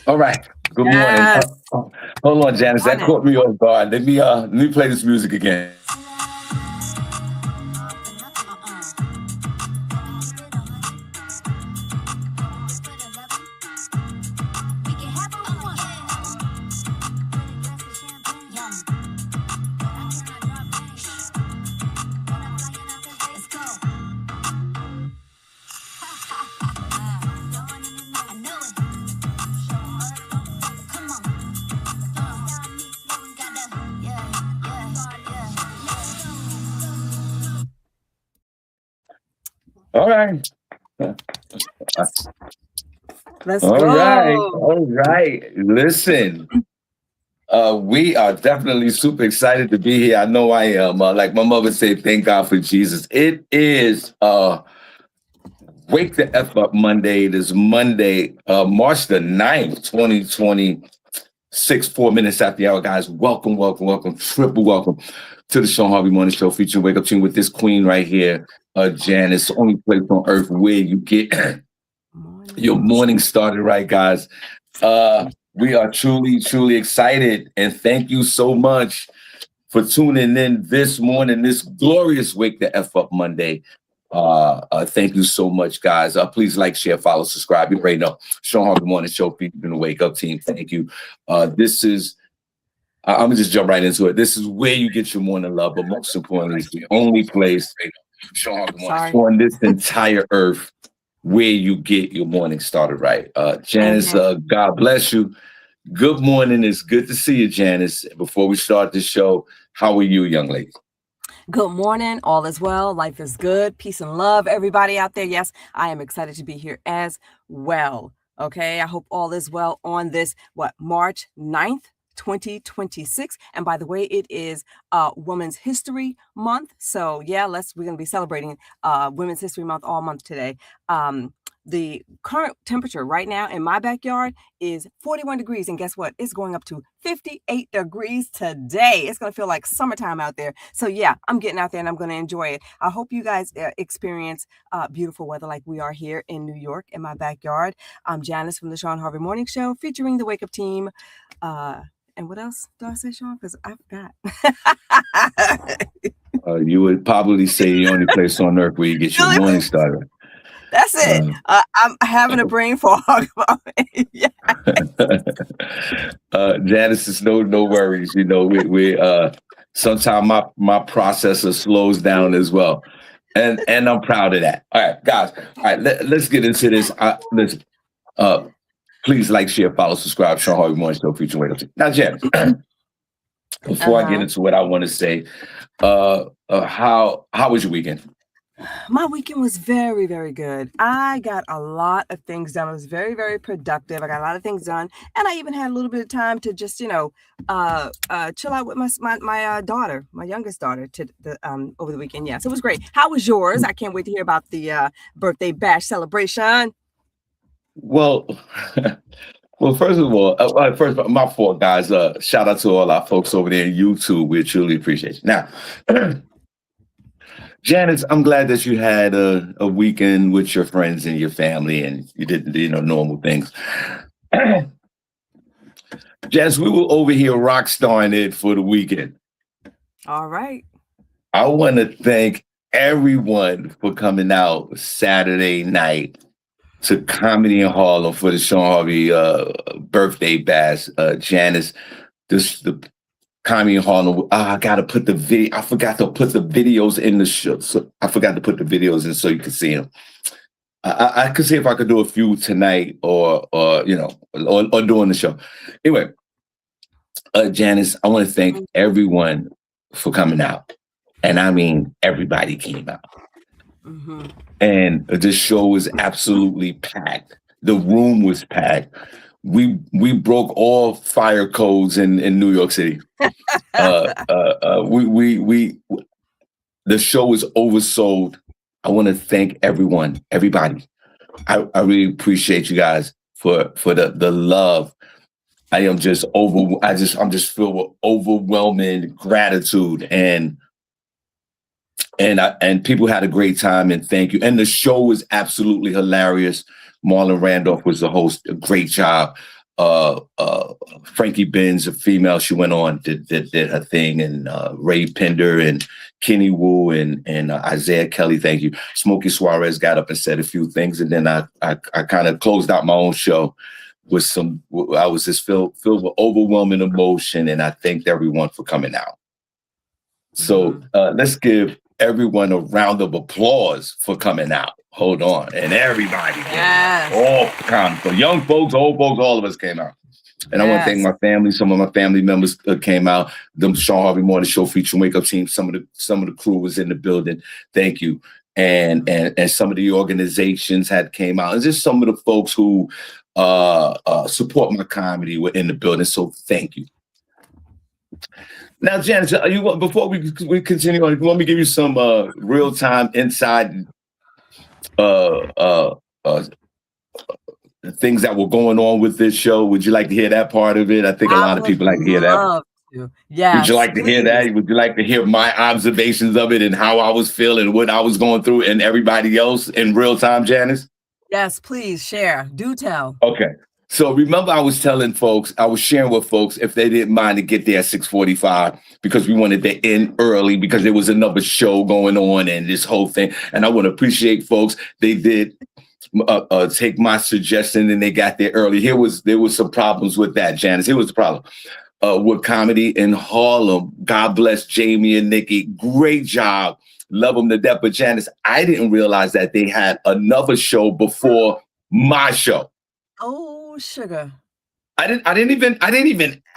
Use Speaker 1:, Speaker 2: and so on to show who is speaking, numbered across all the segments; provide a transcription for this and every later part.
Speaker 1: All right. Good morning.
Speaker 2: Yes.
Speaker 1: Hold on,
Speaker 2: Good
Speaker 1: Janice. That
Speaker 2: morning.
Speaker 1: caught me off guard. Let me play this music again. All right.
Speaker 2: Let's
Speaker 1: All right.
Speaker 2: go.
Speaker 1: All right. Listen, we are definitely super excited to be here. I know I am. Like my mother said, thank God for Jesus. It is Wake the F Up Monday. It is Monday, March the 9th, 2026, 4 minutes after the hour. Guys, welcome, welcome, welcome, triple welcome to the Shawn Harvey Morning Show featuring Wake Up Team with this queen right here, Janice, the only place on earth where you get your morning started right, guys. We are truly, truly excited. And thank you so much for tuning in this morning, this glorious Wake the F Up Monday. Thank you so much, guys. Please like, share, follow, subscribe. You already know. Shawn Harvey Morning Show, featuring the Wake Up Team. Thank you. This is, I'm going to just jump right into it. This is where you get your morning love, but most importantly, it's the only place on this entire earth where you get your morning started right. Janice, God bless you. Good morning. It's good to see you, Janice. Before we start the show, how are you, young lady?
Speaker 2: Good morning. All is well. Life is good. Peace and love, everybody out there. Yes, I am excited to be here as well. Okay. I hope all is well on this, March 9th. 2026. And by the way, it is Women's History Month. So yeah, we're going to be celebrating Women's History Month all month today. The current temperature right now in my backyard is 41 degrees. And guess what? It's going up to 58 degrees today. It's going to feel like summertime out there. So yeah, I'm getting out there and I'm going to enjoy it. I hope you guys experience beautiful weather like we are here in New York in my backyard. I'm Janice from the Shawn Harvey Morning Show featuring the Wake Up Team. And what else do I say, Shawn? Because I
Speaker 1: forgot. You would probably say the only place on earth where you get your morning started.
Speaker 2: That's it. I'm having a brain fog.
Speaker 1: Janice, is no worries. You know, we sometimes my processor slows down as well, and I'm proud of that. All right, guys. All right, let's get into this. Listen, please like, share, follow, subscribe. Shawn Harvey Morning Show featuring Wake Up Team. Now, Janice, before I get into what I want to say, how was your weekend?
Speaker 2: My weekend was very, very good. I got a lot of things done. It was very, very productive. I got a lot of things done. And I even had a little bit of time to just, chill out with my daughter, my youngest daughter, over the weekend. Yes, it was great. How was yours? I can't wait to hear about the birthday bash celebration.
Speaker 1: Well, first of all, my fault, guys. Shout out to all our folks over there on YouTube. We truly appreciate you. Now, Janice, I'm glad that you had a weekend with your friends and your family, and you did, normal things. Janice, we were over here rock starring it for the weekend.
Speaker 2: All right.
Speaker 1: I want to thank everyone for coming out Saturday night to Comedy in Harlem for the Shawn Harvey birthday bash. Janice, the Comedy in Harlem. I gotta put the video. I forgot to put the videos in the show. So I forgot to put the videos in so you can see them. I could see if I could do a few tonight or during the show. Anyway, Janice, I want to thank everyone for coming out, and I mean everybody came out. Mm-hmm. And the show was absolutely packed. The room was packed. We broke all fire codes in New York City. The show was oversold. I want to thank everybody. I really appreciate you guys for the love. I'm just filled with overwhelming gratitude, and people had a great time, and thank you. And the show was absolutely hilarious. Marlon Randolph was the host. A great job. Frankie Benz, a female, she went on, did her thing, and Ray Pender and Kenny Wu and Isaiah Kelly, thank you. Smokey Suarez got up and said a few things, and then I kind of closed out my own show with I was just filled with overwhelming emotion, and I thanked everyone for coming out. So let's give everyone a round of applause for coming out. Hold on. And everybody.
Speaker 2: Yes.
Speaker 1: All kinds of young folks, old folks, all of us came out. And I want to thank my family. Some of my family members came out. The Shawn Harvey Morning Show featuring Wake Up team. Some of the crew was in the building. Thank you. And some of the organizations had came out. And just some of the folks who support my comedy were in the building. So thank you. Now, Janice, before we continue on, you want me to give you some real-time inside things that were going on with this show? Would you like to hear that part of it? I think a lot of people like to hear that.
Speaker 2: Yes,
Speaker 1: would you like to hear that? Would you like to hear my observations of it and how I was feeling, what I was going through, and everybody else in real time, Janice?
Speaker 2: Yes, please share. Do tell.
Speaker 1: Okay. So remember, I was sharing with folks if they didn't mind to get there at 6:45 because we wanted to end early because there was another show going on and this whole thing. And I want to appreciate folks. They did take my suggestion and they got there early. There was some problems with that, Janice. Here was the problem with comedy in Harlem. God bless Jamie and Nikki. Great job. Love them to death. But Janice, I didn't realize that they had another show before my show.
Speaker 2: Oh, sugar.
Speaker 1: I didn't even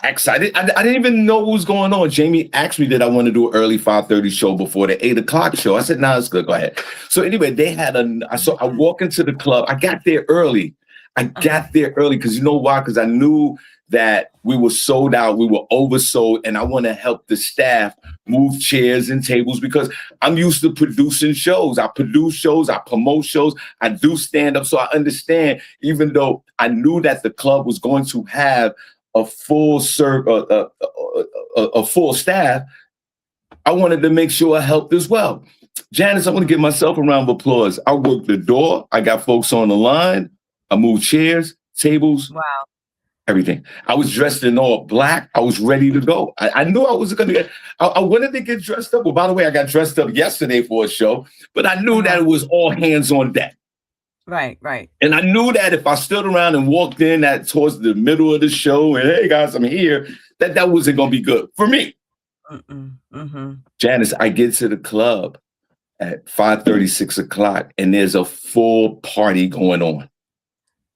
Speaker 1: ask. I didn't even know what was going on. Jamie asked me that I want to do an early 5:30 show before the 8 o'clock show. I said, nah, it's good. Go ahead. So anyway, they had so I walk into the club. I got there early. Because you know why? Because I knew that we were sold out, we were oversold, and I want to help the staff move chairs and tables because I'm used to producing shows. I produce shows, I promote shows, I do stand up. So I understand, even though I knew that the club was going to have a full staff, I wanted to make sure I helped as well. Janice, I want to give myself a round of applause. I worked the door. I got folks on the line. I moved chairs, tables.
Speaker 2: Wow.
Speaker 1: Everything. I was dressed in all black. I was ready to go. I knew I was going to get, I wanted to get dressed up. Well, by the way, I got dressed up yesterday for a show, but I knew that it was all hands on deck.
Speaker 2: Right.
Speaker 1: And I knew that if I stood around and walked in towards the middle of the show and, hey guys, I'm here, that wasn't going to be good for me. Janice, I get to the club at 5:30, 6 o'clock, and there's a full party going on.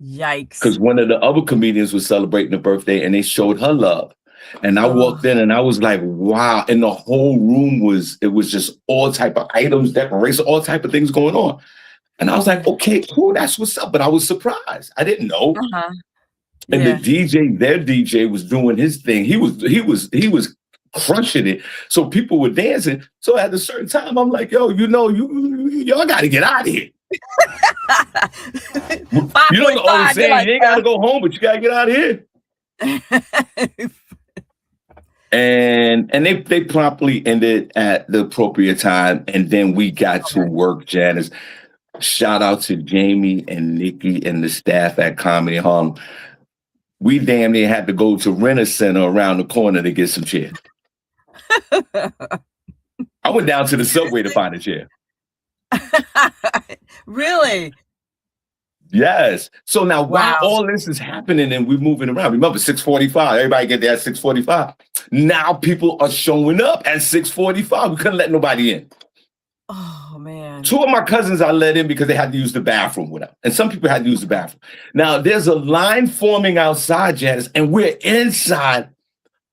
Speaker 2: Yikes.
Speaker 1: Because one of the other comedians was celebrating a birthday and they showed her love. And I walked in and I was like, wow. And the whole room was just all type of items, decorations, all type of things going on. And I was like, okay, cool, that's what's up. But I was surprised. I didn't know. And the DJ, their DJ was doing his thing. He was crushing it. So people were dancing. So at a certain time, I'm like, yo, y'all got to get out of here. You know the old saying, you ain't gotta go home, but you gotta get out of here. and they promptly ended at the appropriate time, and then we got to work, Janice. Shout out to Jamie and Nikki and the staff at Comedy Harlem. We damn near had to go to Rent-A-Center around the corner to get some chairs. I went down to the subway to find a chair.
Speaker 2: Really?
Speaker 1: Yes. So now while all this is happening and we're moving around, remember 6:45, everybody get there at 6:45. Now people are showing up at 6:45. We couldn't let nobody in.
Speaker 2: Oh man.
Speaker 1: 2 of my cousins I let in because they had to use the bathroom with them. And some people had to use the bathroom. Now there's a line forming outside, Janice, and we're inside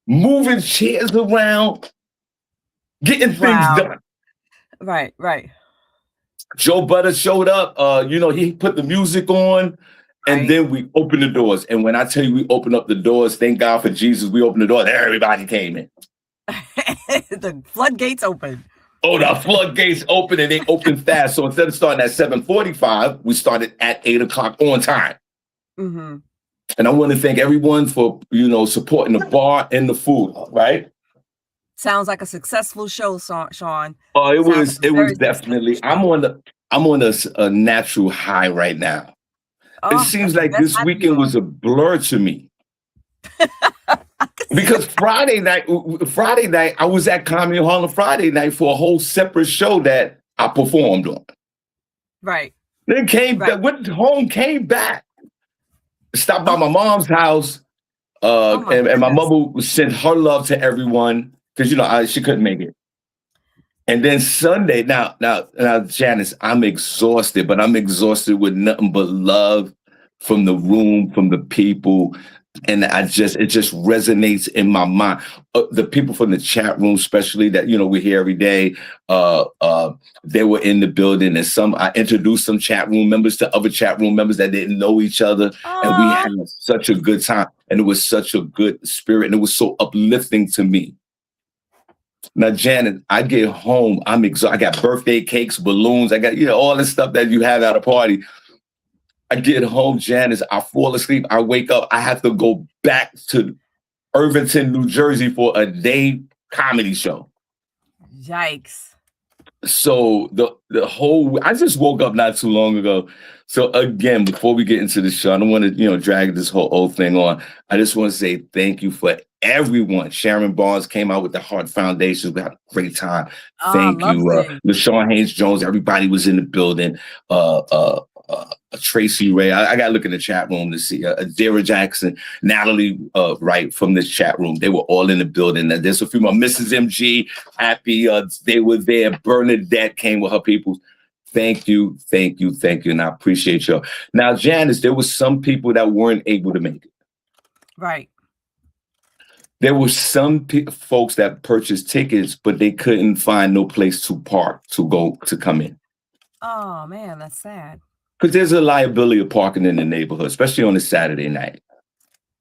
Speaker 1: moving chairs around, getting things done.
Speaker 2: Right.
Speaker 1: Joe Butter showed up. He put the music on, and then we opened the doors. And when I tell you we opened up the doors, thank God for Jesus, we opened the doors. Everybody came in.
Speaker 2: The floodgates opened.
Speaker 1: Oh, the floodgates opened, and they opened fast. So instead of starting at 7:45, we started at 8 o'clock on time.
Speaker 2: Mm-hmm.
Speaker 1: And I want to thank everyone for supporting the bar and the food. Right.
Speaker 2: Sounds like a successful show, Shawn.
Speaker 1: Oh, it was definitely. I'm on a natural high right now. It seems like this weekend was a blur to me. Because Friday night, I was at Comedy Hall on Friday night for a whole separate show that I performed on.
Speaker 2: Right.
Speaker 1: Then went home, came back, stopped by my mom's house, and my mother sent her love to everyone because she couldn't make it. And then Sunday, now, Janice, I'm exhausted, but I'm exhausted with nothing but love from the room, from the people. And it just resonates in my mind. The people from the chat room, especially that, we're here every day, they were in the building, and I introduced some chat room members to other chat room members that didn't know each other. Aww. And we had such a good time. And it was such a good spirit. And it was so uplifting to me. Now, Janet, I get home, I'm exhausted. I got birthday cakes, balloons. I got, all this stuff that you have at a party. I get home, Janice, I fall asleep, I wake up, I have to go back to Irvington, New Jersey for a day comedy show.
Speaker 2: Yikes.
Speaker 1: So I just woke up not too long ago. So again, before we get into the show, I don't want to, drag this whole old thing on. I just want to say thank you for everyone. Sharon Barnes came out with the Heart Foundation. We had a great time. Thank you. LaShawn Haynes Jones, everybody was in the building. Tracy Ray, I got to look in the chat room to see Dara Jackson, Natalie Wright from this chat room. They were all in the building. And there's a few more. Mrs. MG, happy they were there. Bernadette came with her people. Thank you. And I appreciate y'all. Now, Janice, there were some people that weren't able to make it.
Speaker 2: Right.
Speaker 1: There were some folks that purchased tickets, but they couldn't find no place to park to come in.
Speaker 2: Oh, man, that's sad.
Speaker 1: Because there's a liability of parking in the neighborhood, especially on a Saturday night.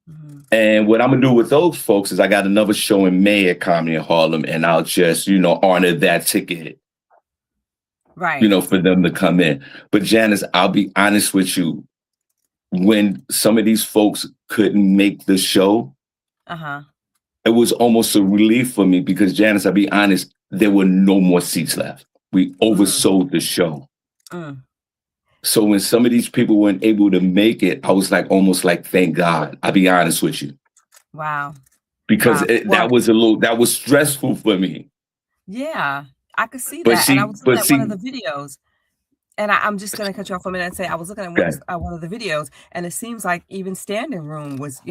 Speaker 1: Mm-hmm. And what I'm going to do with those folks is I got another show in May at Comedy in Harlem, and I'll just, honor that ticket.
Speaker 2: Right.
Speaker 1: For them to come in. But Janice, I'll be honest with you. When some of these folks couldn't make the show, it was almost a relief for me because, Janice, I'll be honest, there were no more seats left. We oversold the show. So when some of these people weren't able to make it, I was almost like, thank God. I'll be honest with you.
Speaker 2: Wow.
Speaker 1: Because that was stressful for me.
Speaker 2: Yeah, I could see that. And I was looking at one of the videos, and I'm just going to cut you off for a minute and say I was looking at one of the videos, and it seems like even standing room was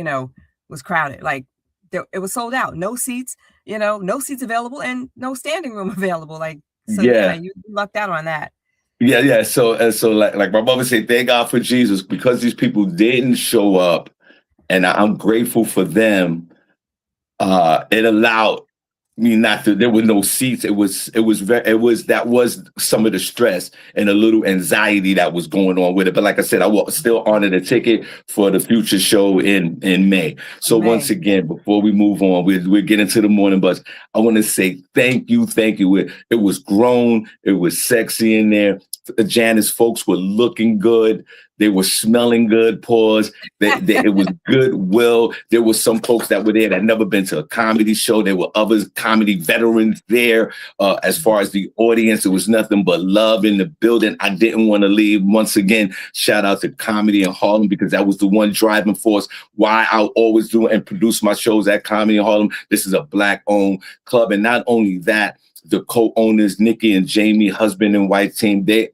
Speaker 2: crowded. Like it was sold out. No seats, no seats available, and no standing room available. You lucked out on that.
Speaker 1: Yeah. So like my mother said, thank God for Jesus, because these people didn't show up, and I'm grateful for them. It allowed me there were no seats. That was some of the stress and a little anxiety that was going on with it. But like I said, I will still honor the ticket for the future show in May. So once again, before we move on, we're getting to the morning buzz. I want to say thank you. It was grown. It was sexy in there. Janice, folks were looking good. They were smelling good. Pause. It was goodwill. There were some folks that were there that never been to a comedy show. There were other comedy veterans there. As far as the audience, it was nothing but love in the building. I didn't want to leave. Once again, shout out to Comedy in Harlem, because that was the one driving force why I'll always do and produce my shows at Comedy in Harlem. This is a Black-owned club. And not only that, the co-owners, Nikki and Jamie, husband and wife team, they've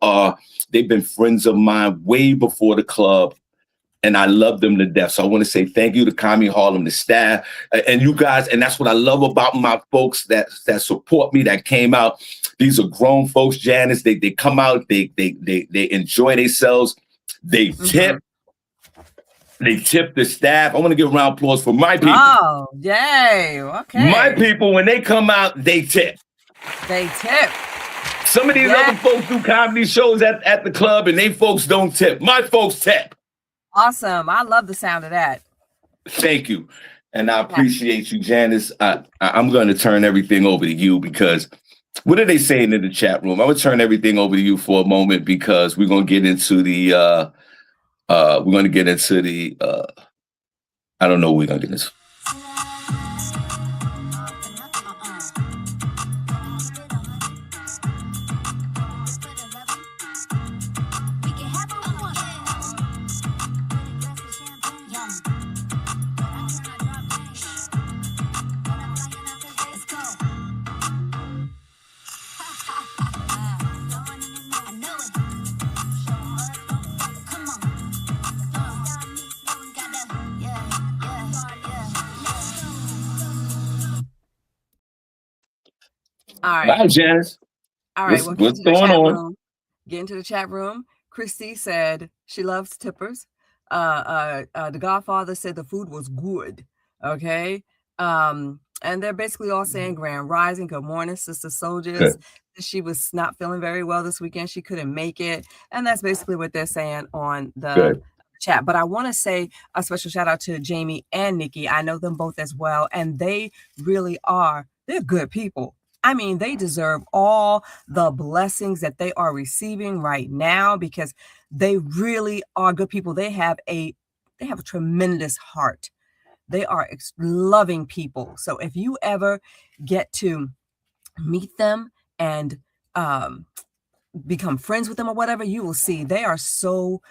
Speaker 1: been friends of mine way before the club, and I love them to death. So I want to say thank you to Comedy Harlem, the staff, and you guys. And that's what I love about my folks that support me, that came out. These are grown folks, Janice. They come out, they enjoy themselves. They tip. They tip the staff. I want to give a round of applause for my people.
Speaker 2: Oh, yay. Okay.
Speaker 1: My people, when they come out, they tip.
Speaker 2: They tip.
Speaker 1: Some of these other folks do comedy shows at the club, and they folks don't tip. My folks tip.
Speaker 2: Awesome. I love the sound of that.
Speaker 1: Thank you. And I appreciate you, Janice. I'm going to turn everything over to you, because what are they saying in the chat room? I'm going to turn everything over to you for a moment, because we're going to get into the I don't know what we're going to get into.
Speaker 2: All right.
Speaker 1: Bye, Janice.
Speaker 2: All right. Well,
Speaker 1: What's going on?
Speaker 2: Get into the chat room. Christy said she loves tippers. The Godfather said the food was good. Okay. And they're basically all saying Grand Rising. Good morning, Sister Soldiers.
Speaker 1: Good.
Speaker 2: She was not feeling very well this weekend. She couldn't make it. And that's basically what they're saying on the
Speaker 1: Good.
Speaker 2: chat. But I want to say a special shout out to Jamie and Nikki. I know them both as well. And they really are, they're good people. I mean, they deserve all the blessings that they are receiving right now because they really are good people. They have a tremendous heart. They are loving people. So if you ever get to meet them and become friends with them or whatever, you will see they are so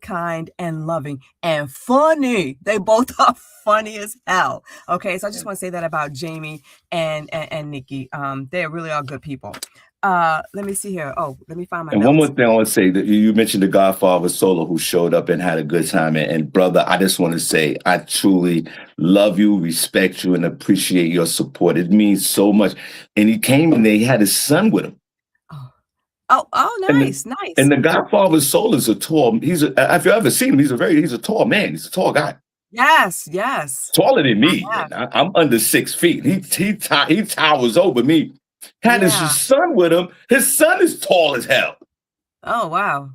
Speaker 2: kind and loving and funny. They both are funny as hell. Okay, so I just want to say that about Jamie and Nikki. They really are good people. Let me see here. Oh, let me find my
Speaker 1: And
Speaker 2: notes.
Speaker 1: one more thing I want to say, that you mentioned the Godfather Solo who showed up and had a good time. And brother, I just want to say I truly love you, respect you, and appreciate your support. It means so much. And he came and they had his son with him.
Speaker 2: Oh, nice, nice.
Speaker 1: And the Godfather Soul is if you've ever seen him, he's a tall man. He's a tall guy.
Speaker 2: Yes.
Speaker 1: Taller than me. I'm under 6 feet. He towers over me. Had his son with him. His son is tall as hell.
Speaker 2: Oh, wow.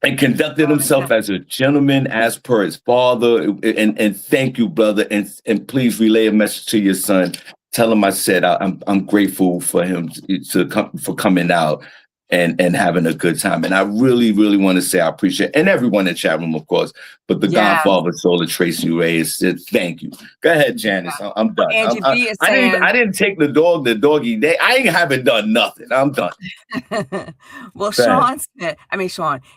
Speaker 1: And conducted himself as a gentleman, as per his father. And thank you, brother. And please relay a message to your son. Tell him I said I'm grateful for him for coming out and having a good time. And I really, really want to say I appreciate, and everyone in the chat room, of course, but the Godfather Soul of Tracy Reyes said, thank you. Go ahead, Janice. Yeah. I'm done. I didn't take the doggy day. I haven't done nothing. I'm done.
Speaker 2: Well,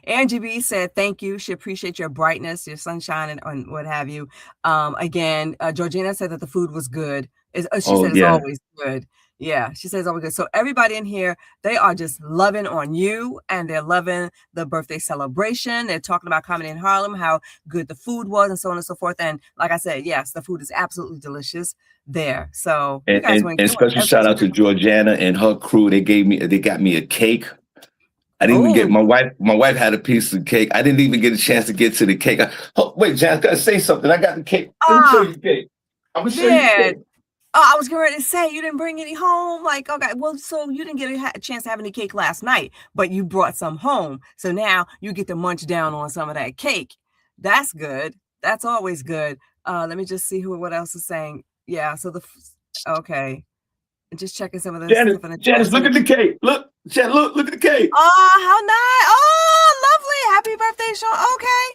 Speaker 2: Angie B said, thank you. She appreciates your brightness, your sunshine, and what have you. Again, Georgina said that the food was good. She said it's always good. Yeah, she says always good. So everybody in here, they are just loving on you and they're loving the birthday celebration. They're talking about coming in Harlem, how good the food was and so on and so forth. And like I said, yes, the food is absolutely delicious there. So you guys
Speaker 1: and special shout out to Georgiana and her crew. They got me a cake. I didn't even get my wife had a piece of cake. I didn't even get a chance to get to the cake. Wait, Janice, gotta say something. I got the cake. Let me show you the cake. I'm gonna show you the cake.
Speaker 2: Oh, I was going to say you didn't bring any home. Like, okay, well, so you didn't get a chance to have any cake last night, but you brought some home. So now you get to munch down on some of that cake. That's good. That's always good. Let me just see what else is saying. Yeah. So okay. Just checking some of this stuff.
Speaker 1: Janice, look at the cake. Look at the cake.
Speaker 2: Oh, how nice. Oh, lovely. Happy birthday, Shawn. Okay.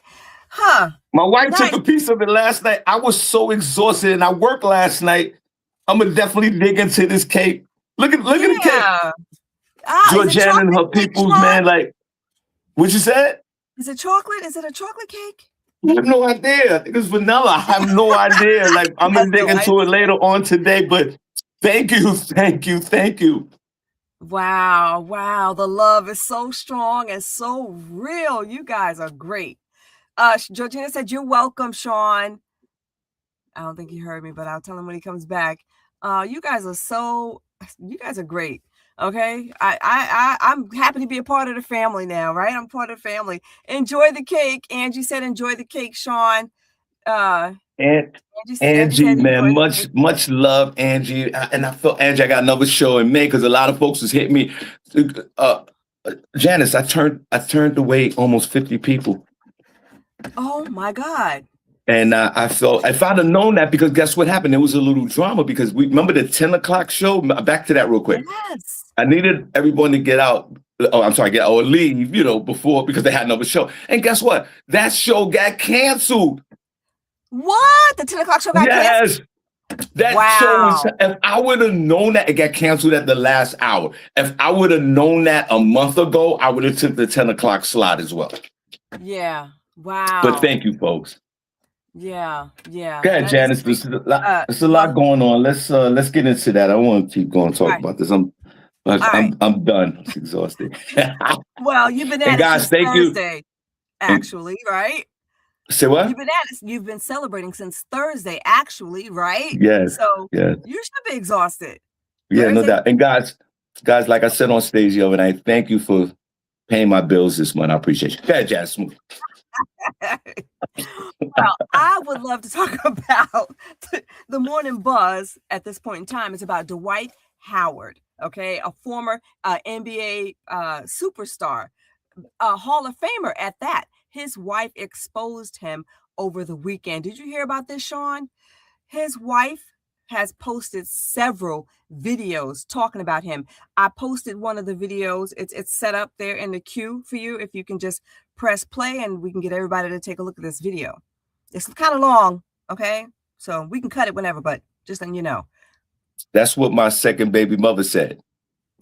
Speaker 2: Huh.
Speaker 1: My wife took a piece of it last night. I was so exhausted and I worked last night. I'm gonna definitely dig into this cake. Look at the cake. Georgiana and her peoples, man. Like, what you said?
Speaker 2: Is it chocolate? Is it a chocolate cake?
Speaker 1: I have no idea. I think it's vanilla. I have no idea. Like, I'm gonna dig into it later on today. But thank you.
Speaker 2: Wow. The love is so strong and so real. You guys are great. Georgina said, "You're welcome, Shawn." I don't think he heard me, but I'll tell him when he comes back. You guys are great. Okay. I'm happy to be a part of the family now, right? I'm part of the family. Enjoy the cake. Angie said, enjoy the cake, Shawn.
Speaker 1: Angie, man, much love, Angie. And I felt, Angie, I got another show in May because a lot of folks has hit me. Janice, I turned away almost 50 people.
Speaker 2: Oh my God.
Speaker 1: And I felt, if I'd have known that, because guess what happened? There was a little drama because we remember the 10 o'clock show. Back to that real quick.
Speaker 2: Yes.
Speaker 1: I needed everyone to get out. Oh, I'm sorry, or leave, before, because they had another show. And guess what? That show got canceled.
Speaker 2: What? The 10 o'clock show got canceled?
Speaker 1: Yes. That show was, if I would have known that, it got canceled at the last hour. If I would have known that a month ago, I would have took the 10 o'clock slot as well.
Speaker 2: Yeah. Wow.
Speaker 1: But thank you, folks.
Speaker 2: Yeah.
Speaker 1: Go ahead, Janice. There's a lot going on. Let's get into that. I want to keep going and talk about this. I'm done. I'm exhausted.
Speaker 2: Well, you've been at it since Thursday, actually, right?
Speaker 1: Say what?
Speaker 2: You've been celebrating since Thursday, actually, right?
Speaker 1: Yes.
Speaker 2: So
Speaker 1: yes.
Speaker 2: You should be exhausted.
Speaker 1: Yeah, no doubt. And guys, like I said on stage the other night, thank you for paying my bills this month. I appreciate you. Go ahead, Janice.
Speaker 2: Well, I would love to talk about the morning buzz at this point in time. It's about Dwight Howard, okay, a former NBA superstar, a Hall of Famer at that. His wife exposed him over the weekend. Did you hear about this, Shawn? His wife has posted several videos talking about him. I posted one of the videos. It's set up there in the queue for you. If you can just press play and we can get everybody to take a look at this video. It's kind of long, okay? So we can cut it whenever, but just letting you know.
Speaker 1: That's what my second baby mother said.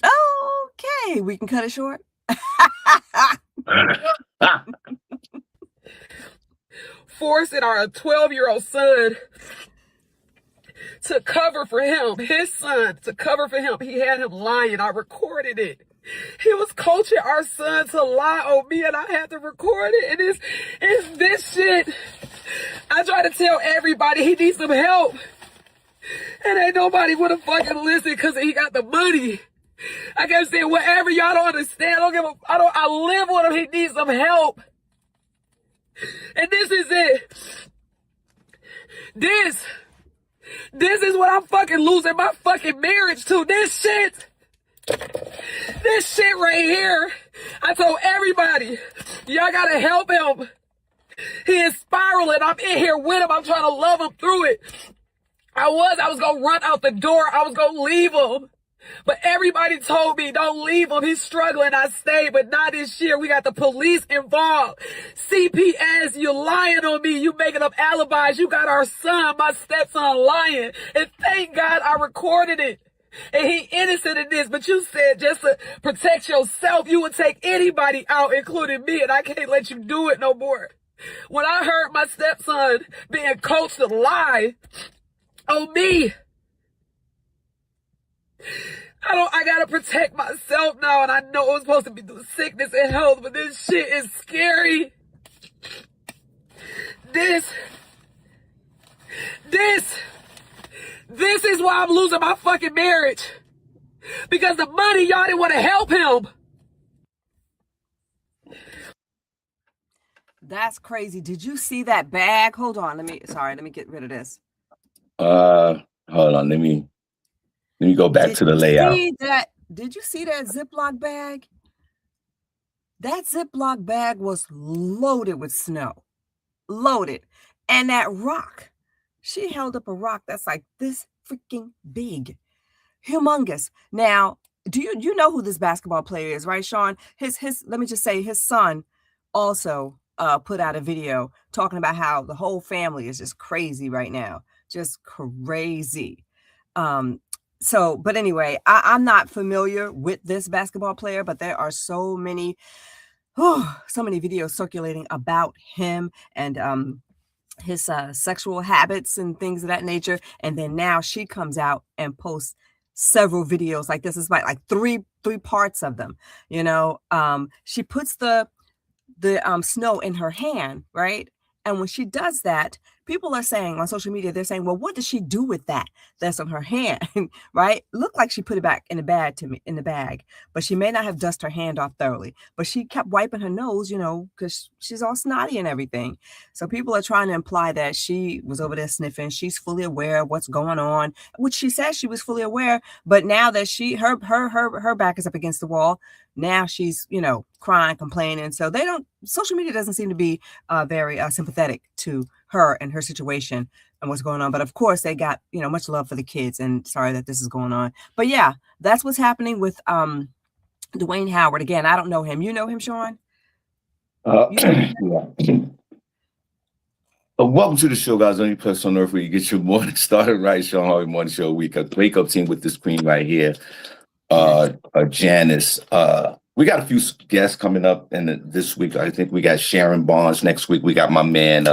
Speaker 2: Okay, we can cut it short.
Speaker 3: Forcing our 12-year-old son to cover for him, his son, to cover for him. He had him lying. I recorded it. He was coaching our son to lie on me, and I had to record it. And it's this shit. I try to tell everybody he needs some help, and ain't nobody wanna fucking listen because he got the money. I kept saying, whatever, y'all don't understand. I live with him. He needs some help. And this is it. This is what I'm fucking losing my fucking marriage to. This shit right here. I told everybody, y'all gotta help him. He is spiraling. I'm in here with him. I'm trying to love him through it. I was gonna run out the door. I was gonna leave him. But everybody told me, don't leave him. He's struggling. I stayed, but not this year. We got the police involved. CPS, you're lying on me. You making up alibis. You got our son, my stepson, lying. And thank God I recorded it. And he innocent in this, but you said just to protect yourself, you would take anybody out, including me, and I can't let you do it no more. When I heard my stepson being coached to lie on me, I gotta protect myself now, and I know it was supposed to be through sickness and health, but this shit is scary. This is why I'm losing my fucking marriage. Because the money, y'all didn't want to help him.
Speaker 2: That's crazy. Did you see that bag? Hold on. Let me get rid of this.
Speaker 1: Hold on. Let me go back to the layout.
Speaker 2: Did you see that Ziploc bag? That Ziploc bag was loaded with snow. Loaded. And that rock. She held up a rock that's like this freaking big. Humongous. Now, do you know who this basketball player is, right, Shawn? Let me just say, his son also put out a video talking about how the whole family is just crazy right now. Just crazy. But anyway, I'm not familiar with this basketball player, but there are so many videos circulating about him and his sexual habits and things of that nature. And then now she comes out and posts several videos like this. Is like three parts of them. She puts the snow in her hand, right? And when she does that, people are saying on social media, they're saying, well, what does she do with that's on her hand, right? Looked like she put it back in the bag, but she may not have dusted her hand off thoroughly, but she kept wiping her nose, because she's all snotty and everything. So people are trying to imply that she was over there sniffing. She's fully aware of what's going on, which she says she was fully aware, but now that her back is up against the wall, now she's, crying, complaining. So social media doesn't seem to be very sympathetic to her and her situation and what's going on. But of course they got, much love for the kids, and sorry that this is going on. But yeah, that's what's happening with Dwayne Howard. Again, I don't know him. You know him, Shawn?
Speaker 1: Yeah. Welcome to the show, guys. Only place on earth where you get your morning started right. Shawn Harvey Morning Show Wake Up team with this queen right here. Janice. We got a few guests coming up this week. I think we got Sharon Barnes. Next week we got my man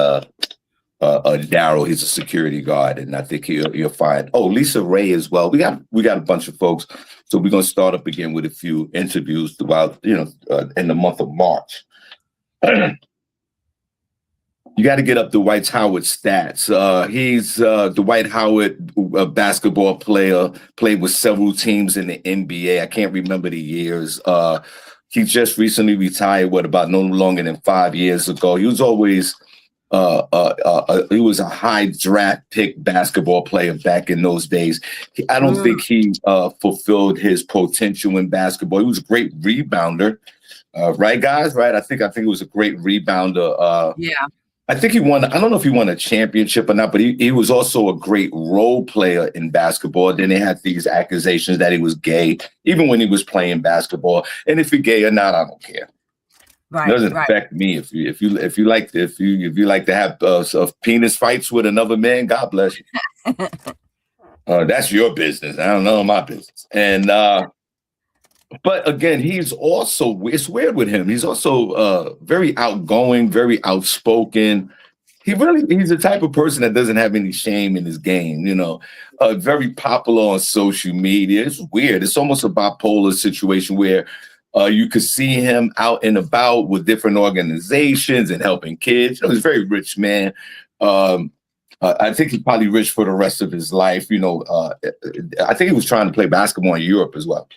Speaker 1: Daryl. He's a security guard, and I think you'll find Lisa Ray as well. We got a bunch of folks. So we're gonna start up again with a few interviews throughout in the month of March. You got to get up Dwight Howard stats. He's Dwight Howard, a basketball player, played with several teams in the NBA. I can't remember the years. He just recently retired, about no longer than 5 years ago. He was always he was a high draft pick basketball player back in those days. I don't think he fulfilled his potential in basketball. He was a great rebounder, right, guys? Right? I think he was a great rebounder.
Speaker 2: Yeah.
Speaker 1: I think he won. I don't know if he won a championship or not, but he was also a great role player in basketball. Then they had these accusations that he was gay, even when he was playing basketball. And if you're gay or not, I don't care.
Speaker 2: Right,
Speaker 1: it doesn't affect me. If you like to have penis fights with another man, God bless you. That's your business. I don't know my business. And but again, it's weird with him. He's also very outgoing, very outspoken. He's the type of person that doesn't have any shame in his game. Very popular on social media. It's weird. It's almost a bipolar situation where you could see him out and about with different organizations and helping kids. He's a very rich man. I think he's probably rich for the rest of his life. I think he was trying to play basketball in Europe as well.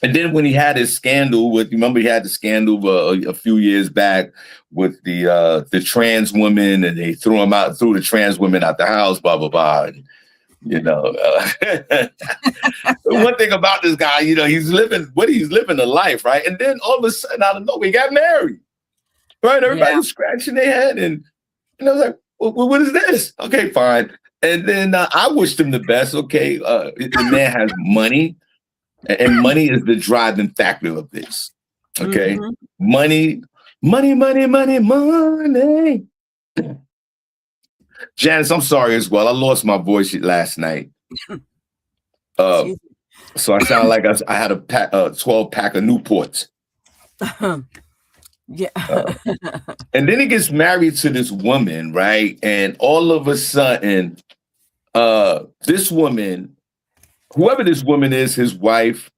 Speaker 1: And then when he had his scandal he had the scandal a few years back with the trans woman, and they threw the trans women out the house, blah, blah, blah. And, one thing about this guy, he's living a life, right? And then all of a sudden, out of nowhere, he got married, right? Everybody was scratching their head, and I was like, well, what is this? Okay, fine. And then I wished him the best. Okay, the man has money, and money is the driving factor of this. Okay, money. Janice, I'm sorry as well. I lost my voice last night. So I sound like I had a 12-pack of Newports.
Speaker 2: Yeah.
Speaker 1: And then he gets married to this woman, right? And all of a sudden, this woman, whoever this woman is, his wife,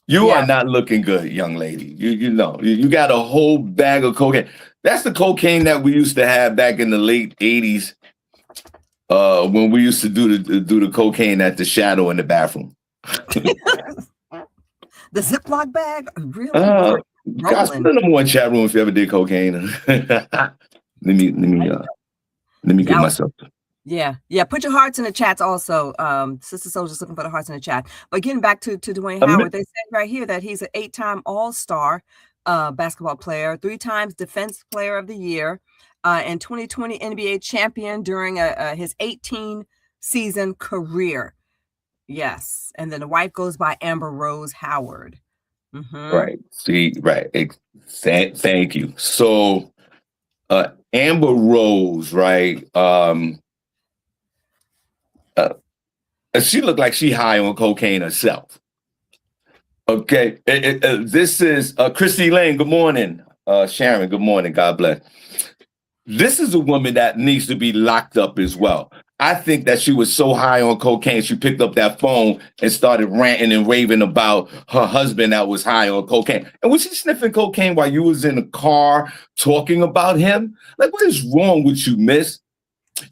Speaker 1: you are not looking good, young lady. You got a whole bag of cocaine. That's the cocaine that we used to have back in the late 80s when we used to do the cocaine at the Shadow in the bathroom.
Speaker 2: The Ziploc bag? Really?
Speaker 1: Guys, put in the one chat room if you ever did cocaine. let me get myself.
Speaker 2: Yeah. Put your hearts in the chats also. Sister Soldier's looking for the hearts in the chat. But getting back to Dwayne Howard, they said right here that he's an 8-time All-Star basketball player, 3 times Defense Player of the Year, and 2020 NBA champion during his 18-season career. Yes. And then the wife goes by Amber Rose Howard.
Speaker 1: Right. See, right. Thank you. So Amber Rose, right? She looked like she high on cocaine herself. Okay. This is Christy Lane. Good morning. Sharon, good morning. God bless. This is a woman that needs to be locked up as well. I think that she was so high on cocaine, she picked up that phone and started ranting and raving about her husband that was high on cocaine. And was she sniffing cocaine while you was in the car talking about him? Like, what is wrong with you, miss?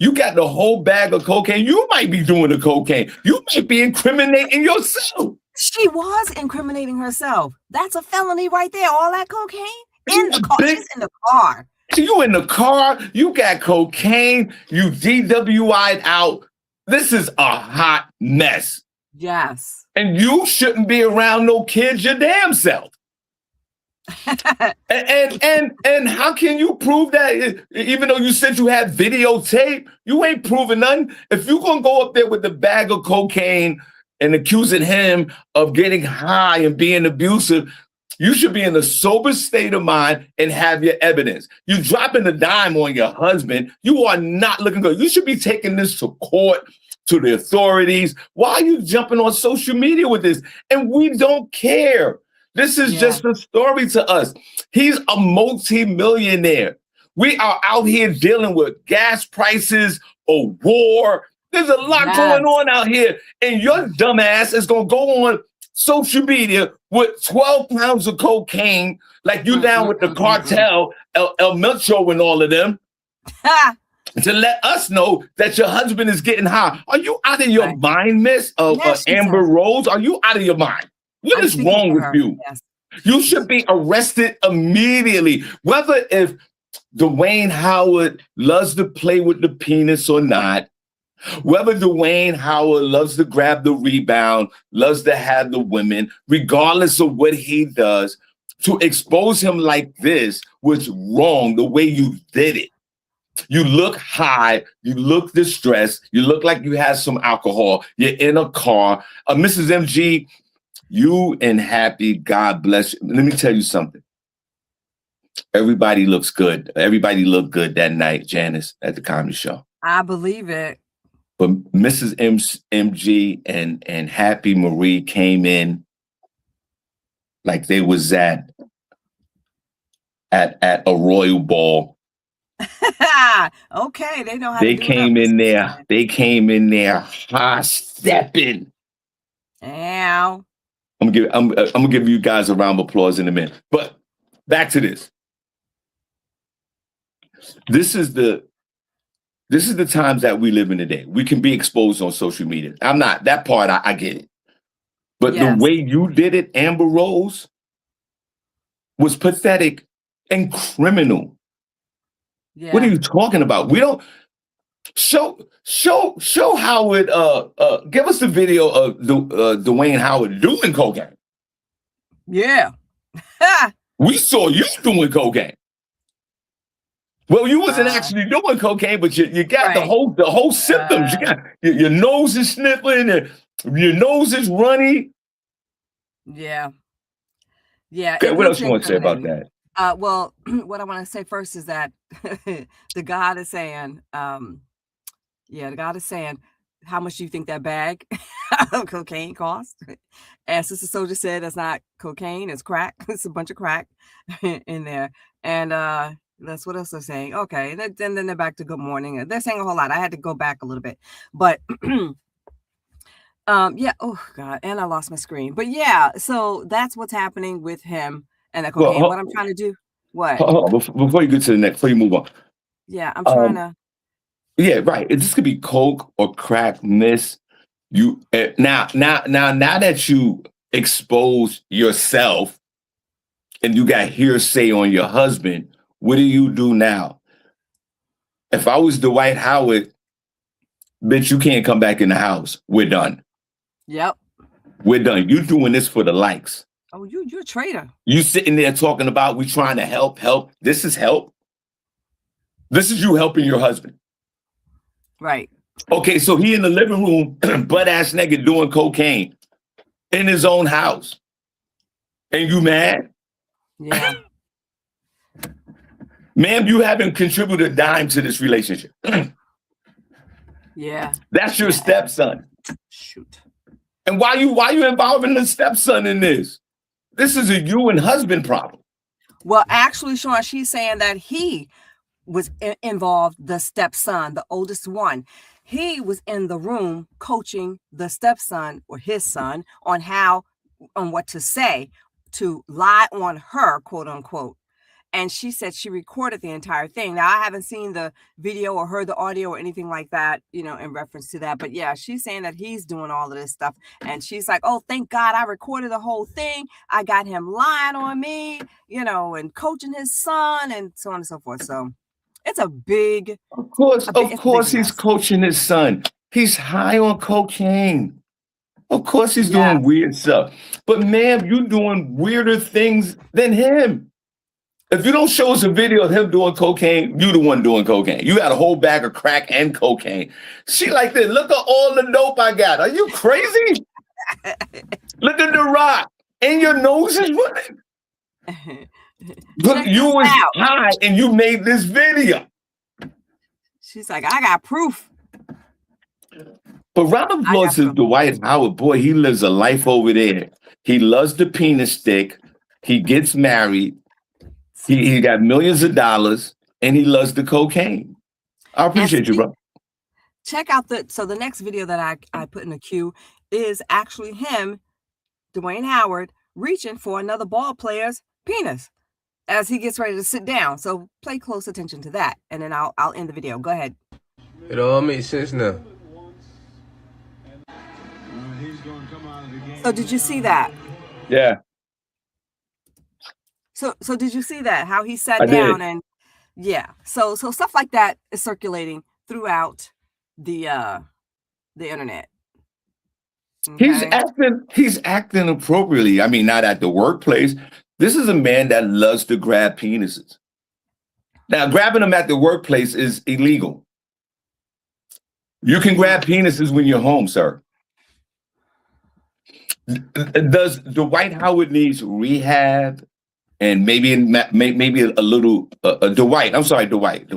Speaker 1: You got the whole bag of cocaine. You might be doing the cocaine. You might be incriminating yourself.
Speaker 2: She was incriminating herself. That's a felony right there. All that cocaine in the car. She's in the car.
Speaker 1: You in the car, you got cocaine, you DWI'd out. This is a hot mess.
Speaker 2: Yes.
Speaker 1: And you shouldn't be around no kids your damn self. and how can you prove that? Even though you said you had videotape, you ain't proving nothing. If you're going to go up there with the bag of cocaine and accusing him of getting high and being abusive, you should be in a sober state of mind and have your evidence. You dropping a dime on your husband, you are not looking good. You should be taking this to court, to the authorities. Why are you jumping on social media with this? And we don't care. This is just a story to us. He's a multi-millionaire. We are out here dealing with gas prices, a war. There's a lot going on out here. And your dumb ass is going to go on social media with 12 pounds of cocaine, like you down with the cartel, El Melcho and all of them, to let us know that your husband is getting high. Are you out of your mind, Miss Amber Rose? Are you out of your mind? What is wrong with you?
Speaker 2: Yes.
Speaker 1: You should be arrested immediately. Whether if Dwayne Howard loves to play with the penis or not, whether Dwayne Howard loves to grab the rebound, loves to have the women, regardless of what he does, to expose him like this was wrong the way you did it. You look high, you look distressed, you look like you had some alcohol, you're in a car. Mrs. MG, you and Happy, God bless you. Let me tell you something. Everybody looks good. Everybody looked good that night, Janice, at the comedy show.
Speaker 2: I believe it.
Speaker 1: But Mrs. MG and Happy Marie came in like they was at a royal ball.
Speaker 2: Okay, they know how
Speaker 1: they
Speaker 2: to do
Speaker 1: came
Speaker 2: it.
Speaker 1: in there. They came in there high stepping.
Speaker 2: Ow.
Speaker 1: I'm gonna give you guys a round of applause in a minute. But back to this. This is the times that we live in today. We can be exposed on social media. I'm not that part. I get it. But the way you did it, Amber Rose, was pathetic and criminal. Yeah. What are you talking about? We don't show Howard. Give us the video of Dwayne Howard doing cocaine.
Speaker 2: Yeah.
Speaker 1: We saw you doing cocaine. Well, you wasn't actually doing cocaine, but you got the whole symptoms. You got your nose is sniffling and your nose is runny.
Speaker 2: Yeah. Yeah.
Speaker 1: Okay, what else you want to say about that?
Speaker 2: Well, what I want to say first is that the God is saying, the God is saying, how much do you think that bag of cocaine cost? And Sister Soldier said that's not cocaine, it's crack. It's a bunch of crack in there. And that's what else they're saying. Okay, then they're back to good morning. They're saying a whole lot. I had to go back a little bit, but yeah. Oh God, and I lost my screen. But yeah, so that's what's happening with him and the cocaine. What I'm trying to do. What?
Speaker 1: Before you get to the next, before you move on.
Speaker 2: Yeah, I'm trying to.
Speaker 1: Yeah, right. This could be coke or crack, Miss. You now that you expose yourself and you got hearsay on your husband, what do you do now? If I was Dwight Howard, bitch, you can't come back in the house. We're done.
Speaker 2: Yep.
Speaker 1: We're done. You doing this for the likes.
Speaker 2: Oh, you're a traitor. You
Speaker 1: sitting there talking about we trying to help. This is help. This is you helping your husband.
Speaker 2: Right.
Speaker 1: Okay, so he in the living room, butt ass naked, doing cocaine in his own house. And you mad?
Speaker 2: Yeah.
Speaker 1: Ma'am, you haven't contributed a dime to this relationship.
Speaker 2: Yeah.
Speaker 1: That's your stepson.
Speaker 2: Shoot.
Speaker 1: And why you involving the stepson in this? This is a you and husband problem.
Speaker 2: Well, actually, Shawn, she's saying that he was involved, the stepson, the oldest one. He was in the room coaching the stepson or his son on what to say to lie on her, quote unquote. And she said she recorded the entire thing. Now, I haven't seen the video or heard the audio or anything like that, in reference to that. But yeah, she's saying that he's doing all of this stuff. And she's like, oh, thank God I recorded the whole thing. I got him lying on me, and coaching his son and so on and so forth. So it's a big.
Speaker 1: Of course he's coaching his son. He's high on cocaine. Of course he's doing weird stuff. But ma'am, you're doing weirder things than him. If you don't show us a video of him doing cocaine, you the one doing cocaine. You got a whole bag of crack and cocaine. She like this. Look at all the dope I got. Are you crazy? Look at the rock. And your nose is running. Look, you was high and you made this video.
Speaker 2: She's like, I got proof.
Speaker 1: But round of applause to Dwight Howard. Boy, he lives a life over there. He loves the penis stick. He gets married. He got millions of dollars, and he loves the cocaine. I appreciate you, bro.
Speaker 2: Check out the next video that I put in the queue is actually him Dwayne Howard reaching for another ball player's penis as he gets ready to sit down. So pay close attention to that, and then I'll end the video. Go ahead.
Speaker 4: It all makes sense now.
Speaker 2: So did you see that?
Speaker 1: Yeah.
Speaker 2: So did you see that? How he sat
Speaker 1: I
Speaker 2: down
Speaker 1: did.
Speaker 2: and yeah. So stuff like that is circulating throughout the internet. Okay?
Speaker 1: He's acting appropriately. I mean, not at the workplace. This is a man that loves to grab penises. Now, grabbing them at the workplace is illegal. You can grab penises when you're home, sir. Does Dwight Howard needs rehab and maybe a little Dwight? I'm sorry, Dwight.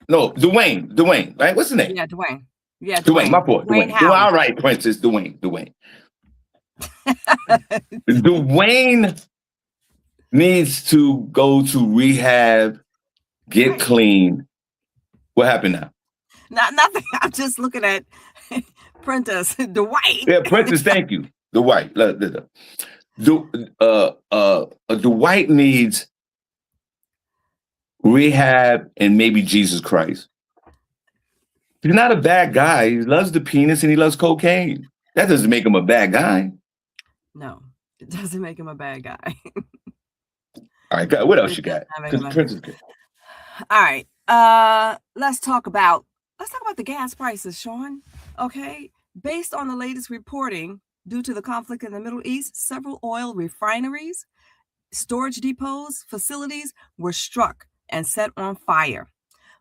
Speaker 1: No, Dwayne. Right? What's his name?
Speaker 2: Yeah, Dwayne. Yeah,
Speaker 1: Dwayne. My fault. Dwayne. All right, Princess. Dwayne. Dwayne needs to go to rehab, get clean. What happened now?
Speaker 2: Nothing. I'm just looking at Prentice Dwight.
Speaker 1: Yeah, Prentice. Thank you, Dwight. Dwight needs rehab and maybe Jesus Christ. He's not a bad guy. He loves the penis and he loves cocaine. That doesn't make him a bad guy.
Speaker 2: No, it doesn't make him a bad guy.
Speaker 1: All right, what else you got? Princess.
Speaker 2: All right, let's talk about the gas prices, Shawn. Okay, based on the latest reporting, due to the conflict in the Middle East, several oil refineries, storage depots, facilities were struck and set on fire.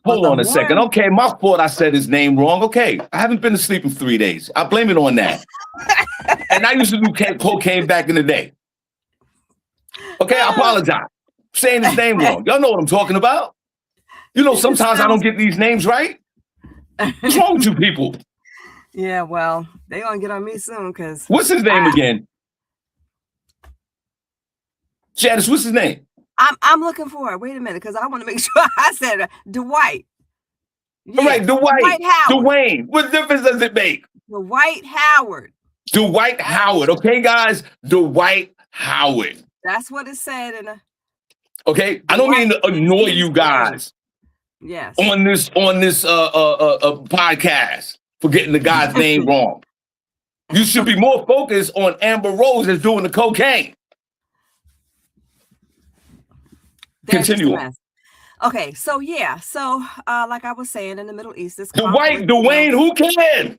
Speaker 1: Hold on a second. Okay, my fault. I said his name wrong. Okay, I haven't been asleep in 3 days. I blame it on that. And I used to do cocaine back in the day. Okay, I apologize. Saying his name wrong. Y'all know what I'm talking about. You know, sometimes I don't get these names right. What's wrong with you people?
Speaker 2: Yeah, well, they're gonna get on me soon because
Speaker 1: what's his name again? Janice, what's his name?
Speaker 2: I'm looking for it. Wait a minute, because I want to make sure I said Dwight.
Speaker 1: Yes. Right, Dwight Howard. Dwayne. What difference does it make?
Speaker 2: Dwight Howard.
Speaker 1: Dwight Howard. Okay, guys, Dwight Howard.
Speaker 2: That's what it said in a.
Speaker 1: Okay, I don't mean to annoy you guys.
Speaker 2: Yes.
Speaker 1: On this podcast for getting the guy's name wrong. You should be more focused on Amber Rose that's doing the cocaine. Continue.
Speaker 2: Okay, so yeah, like I was saying, in the Middle East, this
Speaker 1: Dwayne, who cares?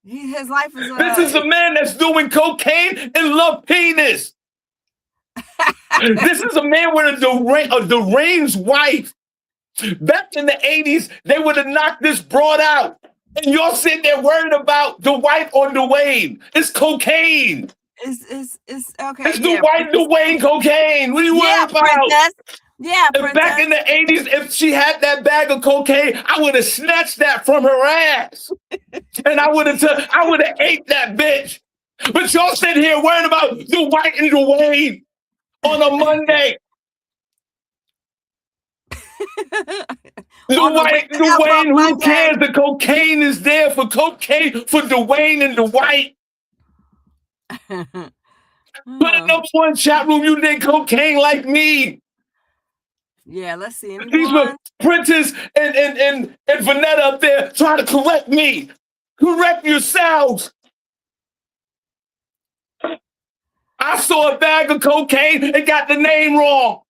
Speaker 2: His life is.
Speaker 1: This is a man that's doing cocaine and love penis. This is a man with a deranged wife. Back in the 80s, they would have knocked this broad out. And you're sitting there worried about Dwight or Dwayne. It's cocaine.
Speaker 2: It's okay.
Speaker 1: It's Dwayne cocaine. What are you worried about?
Speaker 2: Princess. Yeah,
Speaker 1: Princess. Back in the 80s, if she had that bag of cocaine, I would have snatched that from her ass. And I would have ate that bitch. But y'all sitting here worrying about Dwight and Dwayne on a Monday. Dwayne, who cares? The cocaine is there for Dwayne and Dwight. Put in number one chat room, you did cocaine like me.
Speaker 2: Yeah, let's see. Anyone?
Speaker 1: These were Prentice and Vanetta up there trying to correct me. Correct yourselves. I saw a bag of cocaine and got the name wrong.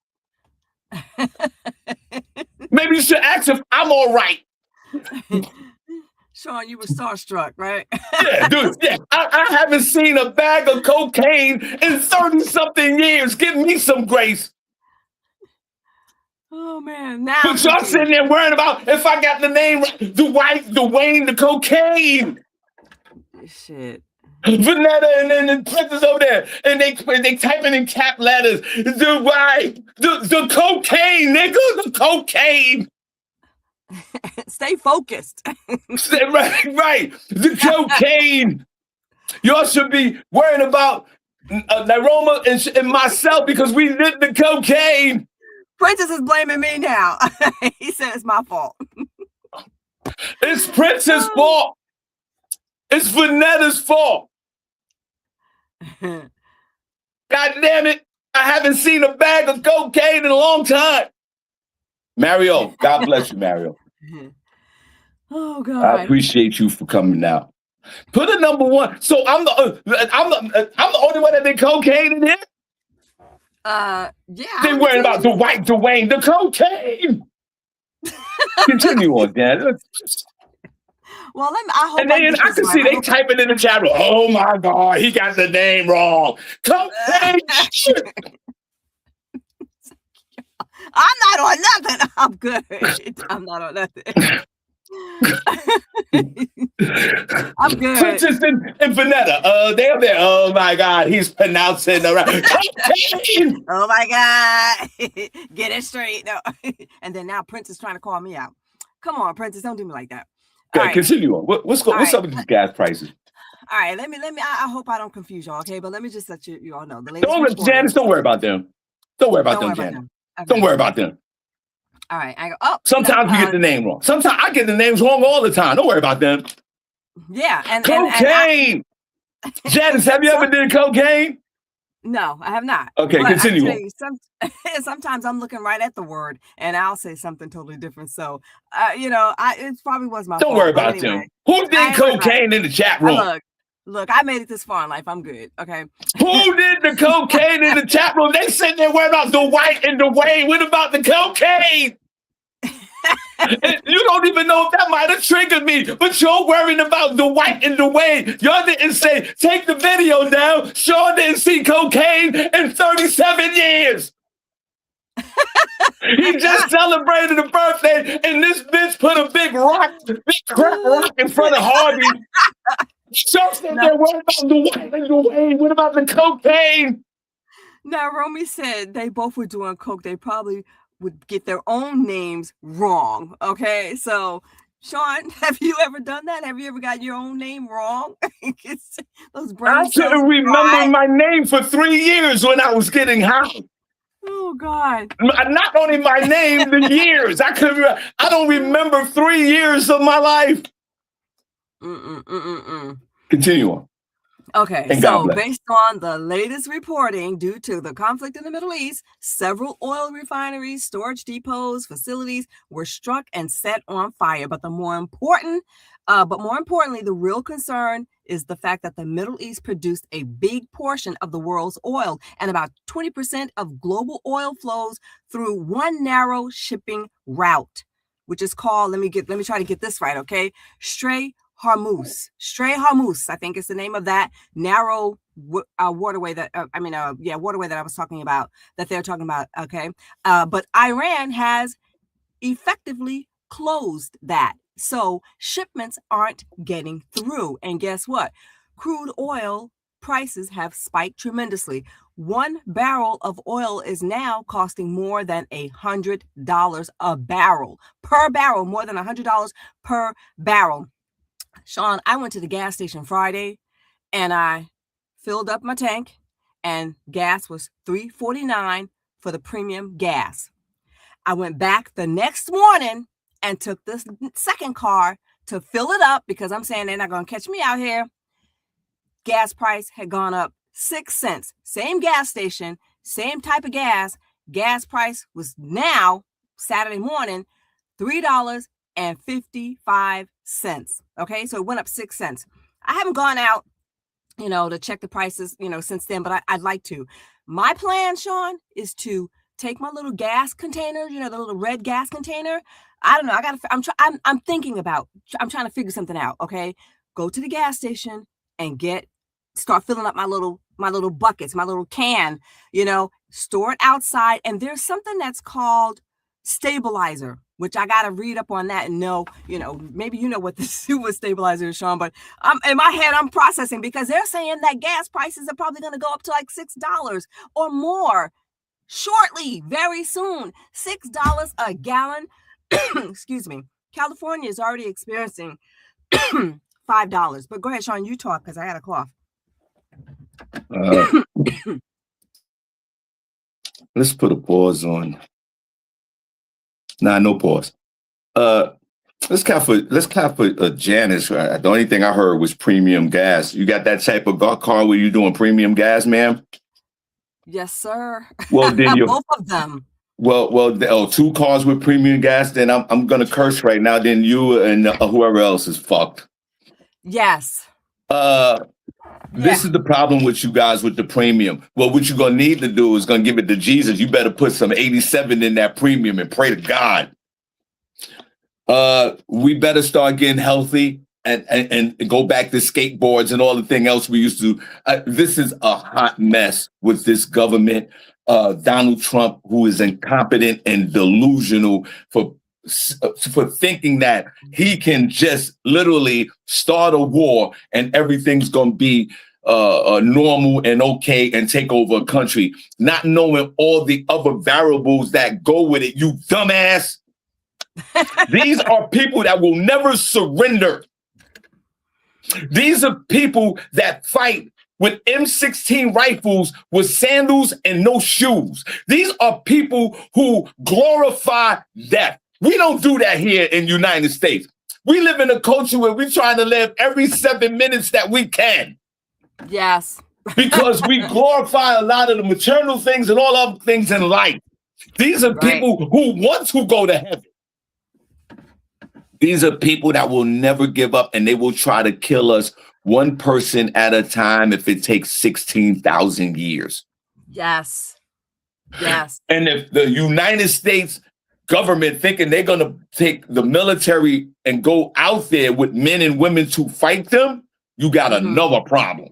Speaker 1: Maybe you should ask if I'm all right.
Speaker 2: Shawn, you were starstruck, right?
Speaker 1: Yeah, dude. Yeah, I haven't seen a bag of cocaine in 30-something years. Give me some grace.
Speaker 2: Oh man, now
Speaker 1: but y'all sitting there worrying about if I got the name right. Dwayne, the cocaine.
Speaker 2: Shit.
Speaker 1: Vanetta and then the Princess over there, and they typing in cap letters. The cocaine, nigga, the cocaine.
Speaker 2: Stay focused.
Speaker 1: Right. The cocaine. Y'all should be worrying about Naroma and myself because we did the cocaine.
Speaker 2: Princess is blaming me now. He said it's my fault.
Speaker 1: It's Princess' fault. It's Vanetta's fault. God damn it. I haven't seen a bag of cocaine in a long time. Mario, God bless you, Mario.
Speaker 2: Oh
Speaker 1: I
Speaker 2: God.
Speaker 1: appreciate you for coming out. Put a number one. So I'm the only one that did cocaine in here.
Speaker 2: Yeah.
Speaker 1: They worried about the white Dwayne, the cocaine. Continue on, Dan.
Speaker 2: Well, I hope
Speaker 1: And
Speaker 2: I
Speaker 1: then
Speaker 2: get
Speaker 1: I
Speaker 2: this
Speaker 1: can see
Speaker 2: right.
Speaker 1: they typing in the chat room. Oh my God, he got the name wrong. Cocaine shit.
Speaker 2: I'm not on nothing. I'm good. I'm not on nothing. I'm good.
Speaker 1: Princess and Vanetta. They're there. Oh my God, he's pronouncing the right. Cocaine.
Speaker 2: Oh my God. Get it straight. No. And then now Prince is trying to call me out. Come on, Princess, don't do me like that.
Speaker 1: Okay,
Speaker 2: right.
Speaker 1: continue on. What's up with these gas prices?
Speaker 2: All right, let me. I hope I don't confuse y'all, okay? But let me just let you all know the latest.
Speaker 1: Janice, don't worry about them. Don't worry about them, Janice. Okay. Don't worry about them.
Speaker 2: All right.
Speaker 1: Sometimes we get the name wrong. Sometimes I get the names wrong all the time. Don't worry about them.
Speaker 2: Yeah, and
Speaker 1: cocaine. Janice, have you ever did cocaine?
Speaker 2: No, I have not.
Speaker 1: Okay,
Speaker 2: but
Speaker 1: continue on.
Speaker 2: Sometimes I'm looking right at the word and I'll say something totally different. So, it probably was my fault.
Speaker 1: Don't worry about them. Who did cocaine in the chat room?
Speaker 2: Look, I made it this far in life. I'm good. Okay.
Speaker 1: Who did the cocaine in the chat room? They sitting there worried about the white and the Wayne. What about the cocaine? You don't even know if that might have triggered me, but you're worrying about the white and the Wayne. Y'all didn't say, take the video down. Shawn didn't see cocaine in 37 years. He just celebrated a birthday, and this bitch put a big crap rock in front of Harvey. So they're worried about the white and the Wayne. What about the cocaine?
Speaker 2: Now, Romy said they both were doing coke. They probably would get their own names wrong. Okay, so Shawn, have you ever done that? Have you ever got your own name wrong? Those
Speaker 1: I couldn't remember my name for 3 years when I was getting high.
Speaker 2: Oh God!
Speaker 1: Not only my name, the years. I don't remember 3 years of my life. Continue on.
Speaker 2: Okay, so based on the latest reporting, due to the conflict in the Middle East, several oil refineries, storage depots, facilities were struck and set on fire. But more importantly, the real concern is the fact that the Middle East produced a big portion of the world's oil and about 20% of global oil flows through one narrow shipping route, which is called, let me try to get this right, okay? Strait Hormuz, I think is the name of that narrow waterway that waterway that I was talking about, that they're talking about. Okay, but Iran has effectively closed that, so shipments aren't getting through. And guess what? Crude oil prices have spiked tremendously. 1 barrel of oil is now costing more than $100 a barrel per barrel, more than $100 per barrel. Shawn, I went to the gas station Friday and I filled up my tank, and gas was $3.49 for the premium gas. I went back the next morning and took this second car to fill it up because I'm saying they're not going to catch me out here. Gas price had gone up 6 cents. Same gas station, same type of gas. Gas price was now, Saturday morning, $3.55. Okay, so it went up 6 cents. I haven't gone out, to check the prices, since then, but I'd like to. My plan, Shawn, is to take my little gas container, the little red gas container. I don't know. I'm trying to figure something out. Okay, go to the gas station and start filling up my little buckets, my little can. Store it outside, and there's something that's called stabilizer, which I got to read up on that and know, maybe what what stabilizer is, Shawn, but in my head, I'm processing because they're saying that gas prices are probably going to go up to like $6 or more shortly, very soon. $6 a gallon. Excuse me. California is already experiencing $5. But go ahead, Shawn, you talk because I had a cough.
Speaker 1: Let's put a pause on. Nah, no pause. Let's clap for Janice. The only thing I heard was premium gas. You got that type of car where you're doing premium gas, ma'am?
Speaker 2: Yes, sir.
Speaker 1: Well, then
Speaker 2: Both of them.
Speaker 1: Two cars with premium gas. Then I'm gonna curse right now. Then you and whoever else is fucked.
Speaker 2: Yes.
Speaker 1: This is the problem with you guys with the premium. Well, what you're gonna need to do is gonna give it to Jesus. You better put some 87 in that premium and pray to God. We better start getting healthy and go back to skateboards and all the thing else we used to. This is a hot mess with this government. Donald Trump, who is incompetent and delusional for thinking that he can just literally start a war and everything's going to be normal and okay and take over a country, not knowing all the other variables that go with it, you dumbass. These are people that will never surrender. These are people that fight with M16 rifles with sandals and no shoes. These are people who glorify death. We don't do that here in the United States. We live in a culture where we're trying to live every 7 minutes that we can.
Speaker 2: Yes.
Speaker 1: Because we glorify a lot of the maternal things and all other things in life. These are people who want to go to heaven. These are people that will never give up, and they will try to kill us one person at a time if it takes 16,000 years.
Speaker 2: Yes. Yes.
Speaker 1: And if the United States government thinking they're going to take the military and go out there with men and women to fight them, you got another problem.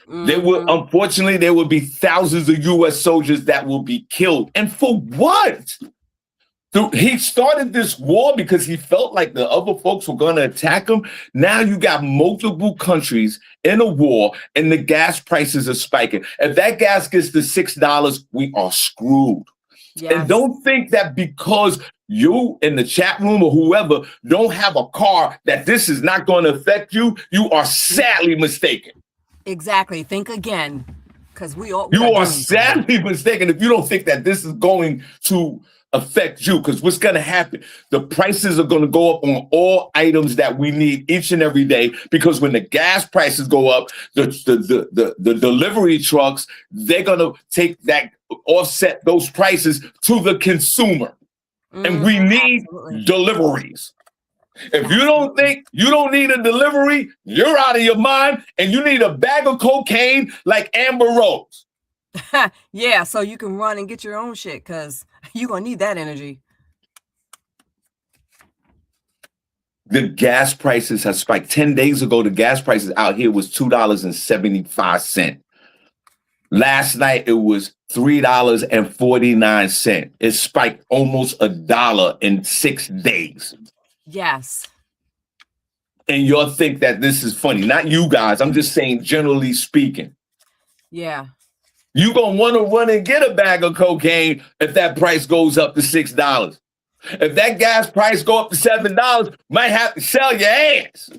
Speaker 1: There will, unfortunately, there will be thousands of U.S. soldiers that will be killed. And for what? He started this war because he felt like the other folks were going to attack him. Now you got multiple countries in a war and the gas prices are spiking. If that gas gets to $6, we are screwed. Yes. And don't think that because you in the chat room or whoever don't have a car that this is not going to affect you. You are sadly mistaken.
Speaker 2: Exactly. Think again, because you
Speaker 1: are sadly mistaken if you don't think that this is going to affect you, because what's going to happen? The prices are going to go up on all items that we need each and every day, because when the gas prices go up, the delivery trucks, they're going to take that, offset those prices to the consumer. And we need deliveries. If you don't think you don't need a delivery, you're out of your mind, and you need a bag of cocaine like Amber Rose.
Speaker 2: Yeah, so you can run and get your own shit, because you're going to need that energy.
Speaker 1: The gas prices have spiked. 10 days ago, the gas prices out here was $2.75. Last night, it was $3.49. It spiked almost $1 in 6 days.
Speaker 2: Yes.
Speaker 1: And y'all think that this is funny. Not you guys. I'm just saying, generally speaking.
Speaker 2: Yeah.
Speaker 1: You're going to want to run and get a bag of cocaine if that price goes up to $6. If that gas price go up to $7, might have to sell your ass.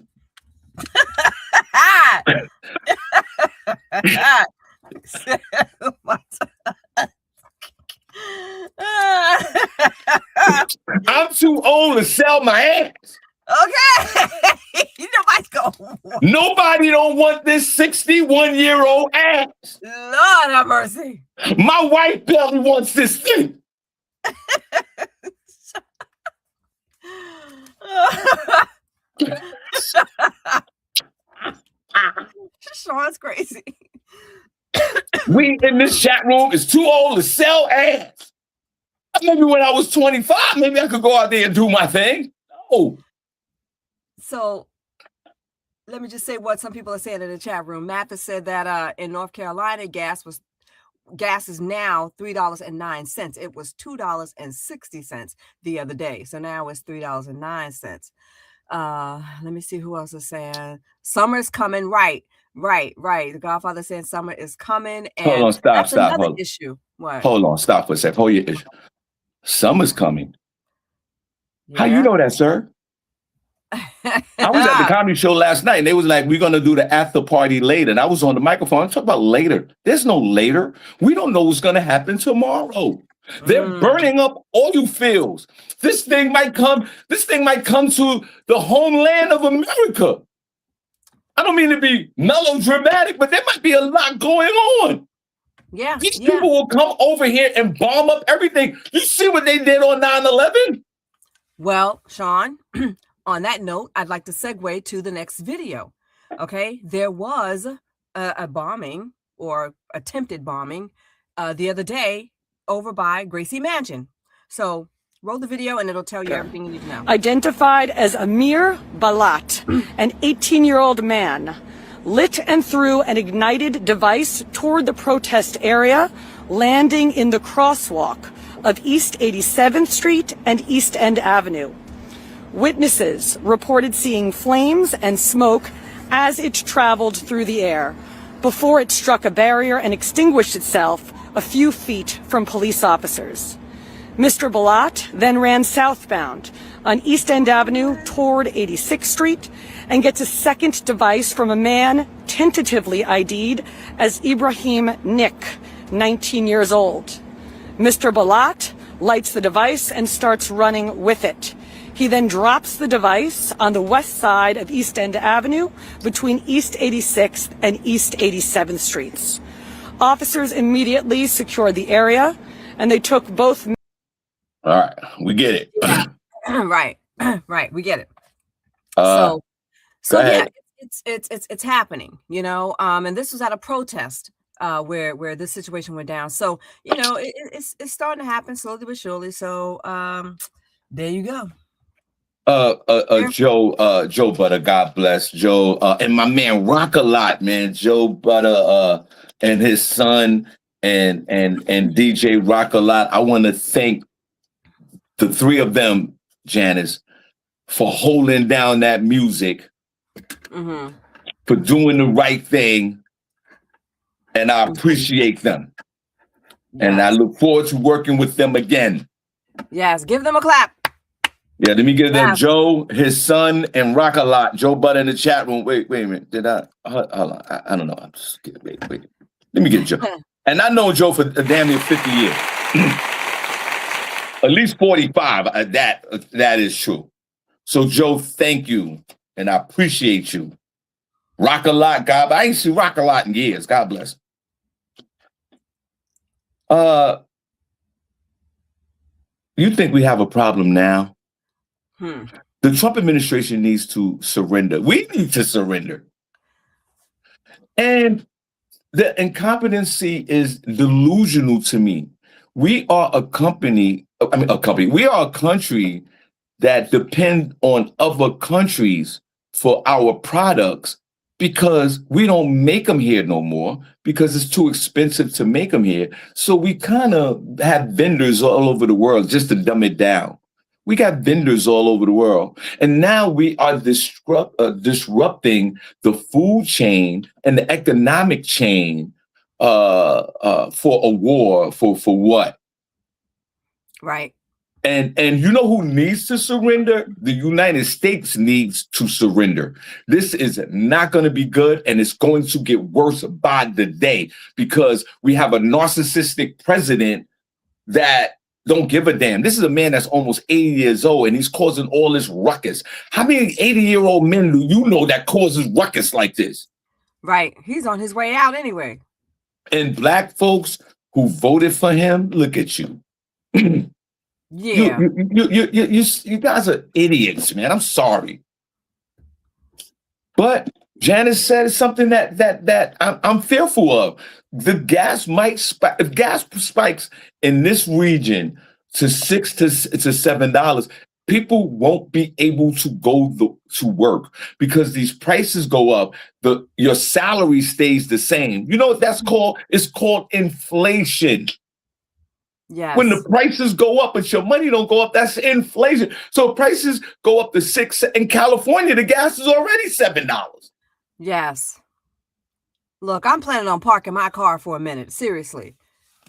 Speaker 1: I'm too old to sell my ass.
Speaker 2: Okay.
Speaker 1: Nobody don't want this 61-year-old ass.
Speaker 2: Lord have mercy.
Speaker 1: My wife barely wants this thing.
Speaker 2: Shawn's crazy.
Speaker 1: We in this chat room is too old to sell ass. Maybe when I was 25, maybe I could go out there and do my thing. No.
Speaker 2: So let me just say what some people are saying in the chat room. Mathis said that in North Carolina, gas is now $3.09. It was $2.60 the other day. So now it's $3.09. Let me see who else is saying. Summer's coming. Right. The Godfather saying summer is coming. And
Speaker 1: hold on, stop.
Speaker 2: Another issue. What?
Speaker 1: Hold on, stop for a sec. Hold your issue. Summer's coming.
Speaker 2: Yeah.
Speaker 1: How you know that, sir? I was at the comedy show last night, and they was like, we're going to do the after party later. And I was on the microphone. I'm talking about later. There's no later. We don't know what's going to happen tomorrow. They're burning up oil fields. This thing might come to the homeland of America. I don't mean to be melodramatic, but there might be a lot going on.
Speaker 2: Yeah.
Speaker 1: These people will come over here and bomb up everything. You see what they did on 9/11?
Speaker 2: Well, Shawn, on that note, I'd like to segue to the next video. Okay, there was a bombing or attempted bombing the other day over by Gracie Mansion. So roll the video and it'll tell you everything you need to know.
Speaker 5: Identified as Amir Balat, an 18-year-old man, lit and threw an ignited device toward the protest area, landing in the crosswalk of East 87th Street and East End Avenue. Witnesses reported seeing flames and smoke as it traveled through the air before it struck a barrier and extinguished itself a few feet from police officers. Mr. Balat then ran southbound on East End Avenue toward 86th Street and gets a second device from a man tentatively ID'd as Ibrahim Nick, 19 years old. Mr. Balat lights the device and starts running with it. He then drops the device on the west side of East End Avenue between East 86th and East 87th Streets. Officers immediately secured the area and they took both.
Speaker 1: All right, we get it.
Speaker 2: Yeah. Right, we get it. So yeah, it's happening, you know. And this was at a protest where this situation went down. So you know, it's starting to happen slowly but surely. So there you go.
Speaker 1: Joe Butter, God bless Joe, and my man Rock a Lot, man. Joe Butter and his son and DJ Rock a Lot. I want to thank the three of them, Janice, for holding down that music, for doing the right thing, and I appreciate them. Yes. And I look forward to working with them again.
Speaker 2: Yes, give them a clap.
Speaker 1: Yeah, let me give them Joe, his son, and Rock a Lot. Joe Butter in the chat room. Wait a minute. Did I? Hold on. I don't know. I'm just wait. Let me get Joe. And I know Joe for damn near 50 years. At least 45. That is true. So Joe, thank you, and I appreciate you. Rock a Lot, God. I ain't seen Rock a Lot in years. God bless. You think we have a problem now? The Trump administration needs to surrender. We need to surrender. And the incompetency is delusional to me. We are a country that depend on other countries for our products because we don't make them here no more because it's too expensive to make them here. So we kind of have vendors all over the world just to dumb it down. We got vendors all over the world. And now we are disrupting the food chain and the economic chain for a war, for what?
Speaker 2: Right.
Speaker 1: And you know who needs to surrender? The United States needs to surrender. This is not going to be good, and it's going to get worse by the day because we have a narcissistic president that don't give a damn. This is a man that's almost 80 years old, and he's causing all this ruckus. How many 80-year-old men do you know that causes ruckus like this?
Speaker 2: Right. He's on his way out anyway.
Speaker 1: And black folks who voted for him, look at you.
Speaker 2: Yeah.
Speaker 1: You guys are idiots, man. I'm sorry. But Janice said something that I'm fearful of. The gas might spike. If gas spikes in this region to $6 to $7, people won't be able to go to work because these prices go up. Your salary stays the same. You know what that's called? It's called inflation.
Speaker 2: Yes.
Speaker 1: When the prices go up but your money don't go up, that's inflation. So prices go up to $6. In California, the gas is already $7.
Speaker 2: Yes. Look, I'm planning on parking my car for a minute. Seriously.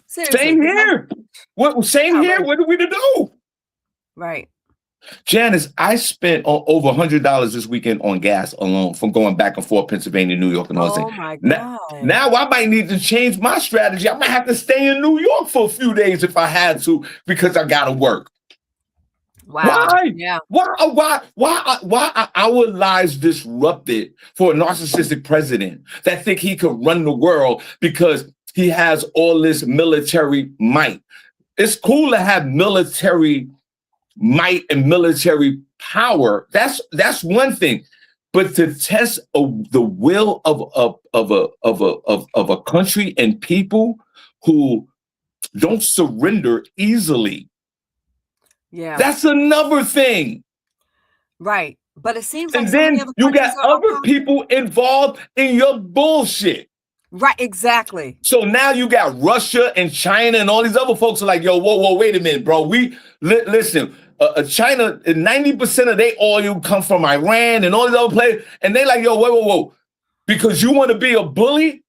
Speaker 1: Same here. What? Same here. What are we to do?
Speaker 2: Right.
Speaker 1: Janice, I spent over $100 this weekend on gas alone from going back and forth, Pennsylvania, New York, and all
Speaker 2: Oh
Speaker 1: that.
Speaker 2: my
Speaker 1: Now,
Speaker 2: God.
Speaker 1: now I might need to change my strategy. I might have to stay in New York for a few days if I had to, because I gotta work.
Speaker 2: Wow.
Speaker 1: Why?
Speaker 2: Yeah.
Speaker 1: Why are our lives disrupted for a narcissistic president that think he could run the world because he has all this military might? It's cool to have military might and military power. That's one thing, but to test the will of a country and people who don't surrender easily.
Speaker 2: Yeah.
Speaker 1: That's another thing.
Speaker 2: Right. But it seems like
Speaker 1: And
Speaker 2: so many
Speaker 1: then
Speaker 2: other
Speaker 1: you
Speaker 2: countries
Speaker 1: got other people involved in your bullshit.
Speaker 2: Right, exactly.
Speaker 1: So now you got Russia and China and all these other folks are like, yo, whoa, wait a minute, bro. Listen, China, 90% of their oil come from Iran and all these other places. And they like, yo, whoa. Because you want to be a bully?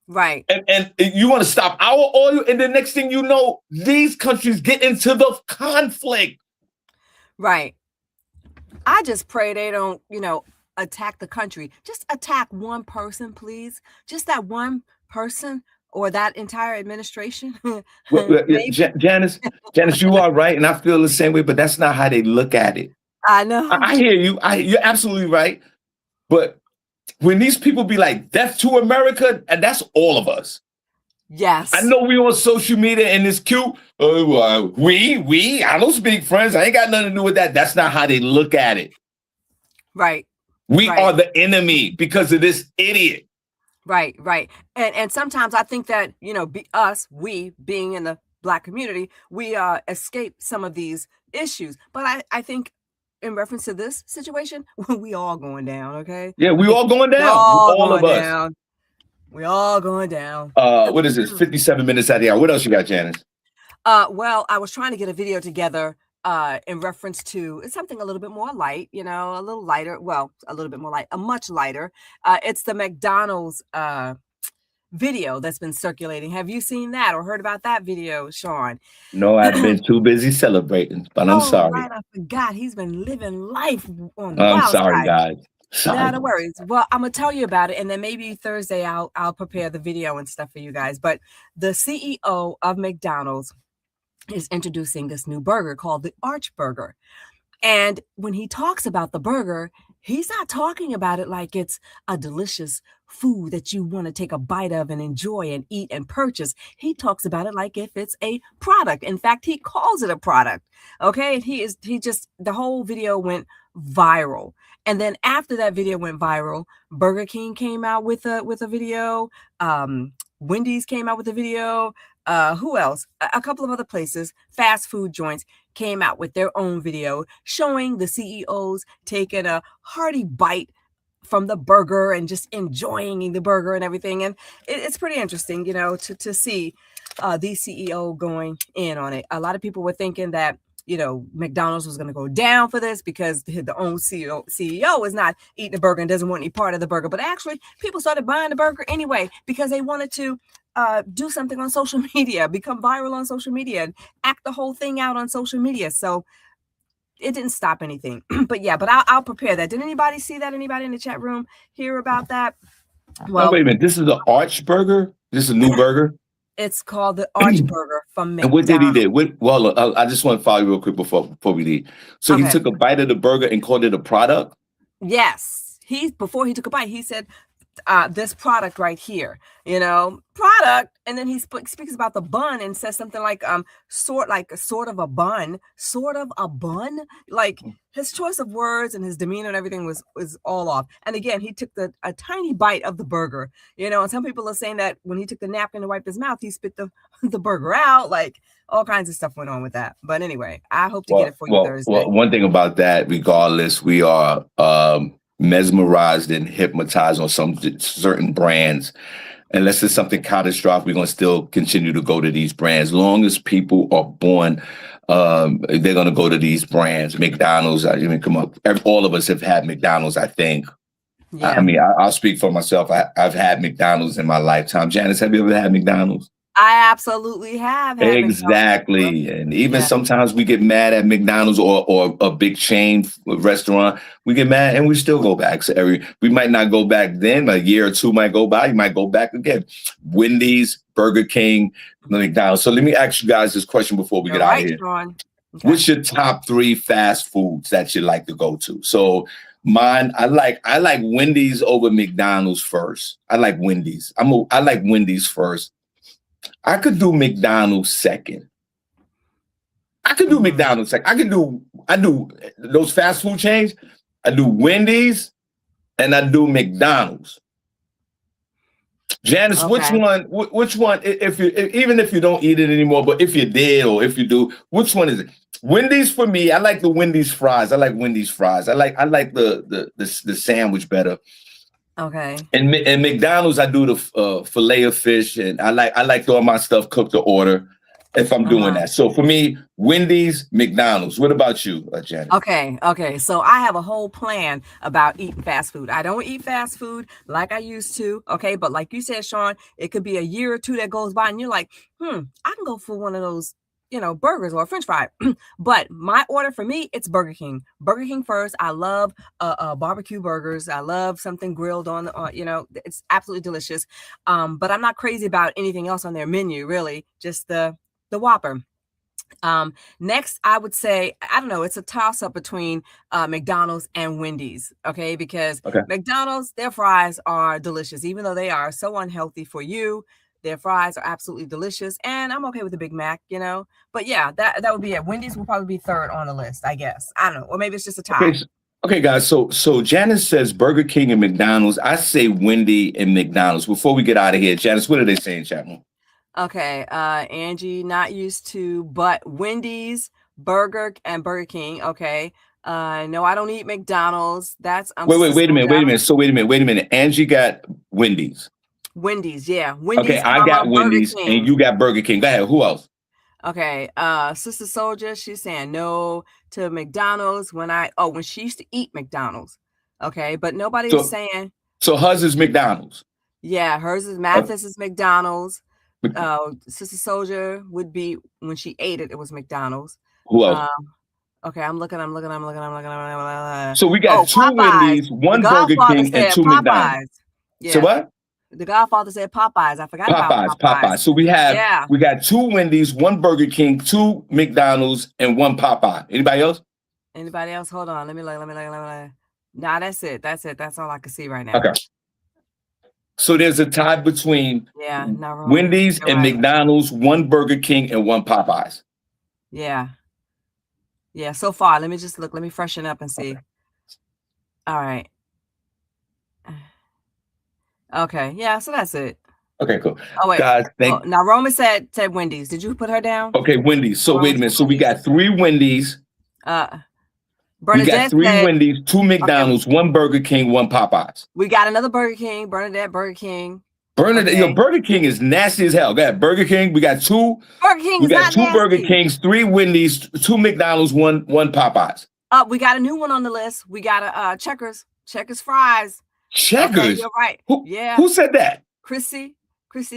Speaker 2: Right.
Speaker 1: And you want to stop our oil? And the next thing you know, these countries get into the conflict.
Speaker 2: Right. I just pray they don't, attack the country. Just attack one person, please. Just that one person or that entire administration.
Speaker 1: Janice, you are right. And I feel the same way, but that's not how they look at it.
Speaker 2: I know.
Speaker 1: I hear you. You're absolutely right. But when these people be like, death to America, and that's all of us.
Speaker 2: Yes.
Speaker 1: I know we on social media and it's cute. I don't speak French. I ain't got nothing to do with that. That's not how they look at it.
Speaker 2: Right.
Speaker 1: We are the enemy because of this idiot.
Speaker 2: Right. And sometimes I think that, we being in the Black community, we escape some of these issues. But I think in reference to this situation, we all going down, okay?
Speaker 1: Yeah, we all going down. All of us.
Speaker 2: We all going down.
Speaker 1: What is this? 57 minutes out of the hour. What else you got, Janice?
Speaker 2: Well, I was trying to get a video together in reference to something a little bit more light, a little lighter. Well, a little bit more light, a much lighter. It's the McDonald's video that's been circulating. Have you seen that or heard about that video, Shawn?
Speaker 1: No, I've been too busy celebrating, but I'm sorry.
Speaker 2: Right, I forgot. He's been living life on the
Speaker 1: I'm
Speaker 2: wild
Speaker 1: sorry,
Speaker 2: side.
Speaker 1: guys. Sorry.
Speaker 2: No worries. Well, I'm gonna tell you about it, and then maybe Thursday I'll prepare the video and stuff for you guys. But the CEO of McDonald's is introducing this new burger called the Arch Burger. And when he talks about the burger, he's not talking about it like it's a delicious food that you want to take a bite of and enjoy and eat and purchase. He talks about it like if it's a product. In fact, he calls it a product. Okay. The whole video went viral. And then after that video went viral, Burger King came out with a video. Wendy's came out with a video. Who else? A couple of other places, fast food joints, came out with their own video showing the CEOs taking a hearty bite from the burger and just enjoying the burger and everything. And it's pretty interesting, to see the CEO going in on it. A lot of people were thinking that, McDonald's was going to go down for this because the own CEO is not eating the burger and doesn't want any part of the burger. But actually, people started buying the burger anyway because they wanted to do something on social media, become viral on social media, and act the whole thing out on social media. So it didn't stop anything. But I'll prepare that. Did anybody see that? Anybody in the chat room hear about that? Well,
Speaker 1: wait a minute. This is the Arch Burger? This is a new burger?
Speaker 2: It's called the Arch Burger from McDonald's.
Speaker 1: And what did he do? I just want to follow you real quick before we leave. So He took a bite of the burger and called it a product?
Speaker 2: Yes. Before he took a bite, he said, this product right here, product. And then he speaks about the bun and says something like, sort of a bun. Like his choice of words and his demeanor and everything was all off. And again, he took a tiny bite of the burger, and some people are saying that when he took the napkin to wipe his mouth, he spit the burger out. Like all kinds of stuff went on with that. But anyway, I hope to get it for you Thursday.
Speaker 1: Well, one thing about that, regardless, we are, mesmerized and hypnotized on some certain brands. Unless it's something catastrophic, we're going to still continue to go to these brands. As long as people are born, they're going to go to these brands. McDonald's, come up. All of us have had McDonald's, I think. Yeah. I'll speak for myself. I've had McDonald's in my lifetime. Janice, have you ever had McDonald's?
Speaker 2: I absolutely have had McDonald's before.
Speaker 1: Exactly. And even
Speaker 2: Yeah.
Speaker 1: sometimes we get mad at McDonald's or a big chain restaurant. We get mad and we still go back. So we might not go back then, but a year or two might go by. You might go back again. Wendy's, Burger King, McDonald's. So let me ask you guys this question before we
Speaker 2: You're
Speaker 1: get out
Speaker 2: right,
Speaker 1: of here.
Speaker 2: Shawn. Okay.
Speaker 1: What's your top 3 fast foods that you like to go to? So mine, I like Wendy's over McDonald's first. I like Wendy's. I like Wendy's first. I could do McDonald's second. I could do McDonald's second. I do those fast food chains. I do Wendy's and I do McDonald's. Janice,
Speaker 2: Okay.
Speaker 1: which one, even if you don't eat it anymore, but if you did or if you do, which one is it? Wendy's for me. I like the Wendy's fries. I like Wendy's fries. I like the sandwich better.
Speaker 2: Okay.
Speaker 1: And McDonald's, I do the fillet of fish, and I like all my stuff cooked to order if I'm doing that. So for me, Wendy's, McDonald's. What about you, Janice?
Speaker 2: Okay. So I have a whole plan about eating fast food. I don't eat fast food like I used to. Okay. But like you said, Shawn, it could be a year or two that goes by and you're like, I can go for one of those, burgers or a French fry. But my order for me, it's Burger King. Burger King first. I love barbecue burgers. I love something grilled on, it's absolutely delicious. But I'm not crazy about anything else on their menu, really. Just the Whopper. Next, I would say, I don't know, it's a toss-up between McDonald's and Wendy's, okay? Because McDonald's, their fries are delicious, even though they are so unhealthy for you. Their fries are absolutely delicious, and I'm okay with the Big Mac, But yeah, that would be it. Wendy's will probably be third on the list, I guess. I don't know, or maybe it's just a tie.
Speaker 1: Okay, guys. So Janice says Burger King and McDonald's. I say Wendy and McDonald's. Before we get out of here, Janice, what are they saying, Chapman?
Speaker 2: Okay, Angie, not used to, but Wendy's, Burger King. Okay, no, I don't eat McDonald's. Wait
Speaker 1: a minute. So wait a minute. Angie got Wendy's.
Speaker 2: Wendy's, yeah. Wendy's.
Speaker 1: Okay, I got Wendy's and you got Burger King. Go ahead. Who else?
Speaker 2: Okay, Sister Soldier, she's saying no to McDonald's when she used to eat McDonald's. Okay, but nobody's saying.
Speaker 1: So hers is McDonald's.
Speaker 2: Yeah, hers is Mathis is McDonald's. Sister Soldier would be when she ate it. It was McDonald's.
Speaker 1: Who else?
Speaker 2: Okay, I'm looking.
Speaker 1: So we got two
Speaker 2: Popeyes.
Speaker 1: Wendy's, one Burger King, and two McDonald's.
Speaker 2: Yeah.
Speaker 1: So what?
Speaker 2: The Godfather said Popeyes. I forgot about
Speaker 1: Popeyes. So we got two Wendy's, one Burger King, two McDonald's, and one Popeye. Anybody else?
Speaker 2: Hold on. Let me look. Nah, that's it. That's all I can see right now.
Speaker 1: Okay. So there's a tie between Wendy's and McDonald's, one Burger King, and one Popeyes.
Speaker 2: Yeah. Yeah, so far. Let me just look. Let me freshen up and see. All right. Okay. Yeah, so that's it.
Speaker 1: Okay, cool.
Speaker 2: Oh, wait.
Speaker 1: Guys,
Speaker 2: now, Roman said Wendy's. Did you put her down?
Speaker 1: Okay, Wendy's. So wait a minute. So we got 3 Wendy's.
Speaker 2: Bernadette
Speaker 1: we got 3 Wendy's, 2 McDonald's, 1 Burger King, 1 Popeyes.
Speaker 2: We got another Burger King. Bernadette, Burger King.
Speaker 1: Burger King is nasty as hell. Go ahead, Burger King. We got 2.
Speaker 2: Burger King.
Speaker 1: We got 2 Burger Kings, 3 Wendy's, 2 McDonald's, 1 Popeyes.
Speaker 2: We got a new one on the list. We got a Checkers fries.
Speaker 1: Checkers.
Speaker 2: Okay, you're right.
Speaker 1: Who said that?
Speaker 2: Chrissy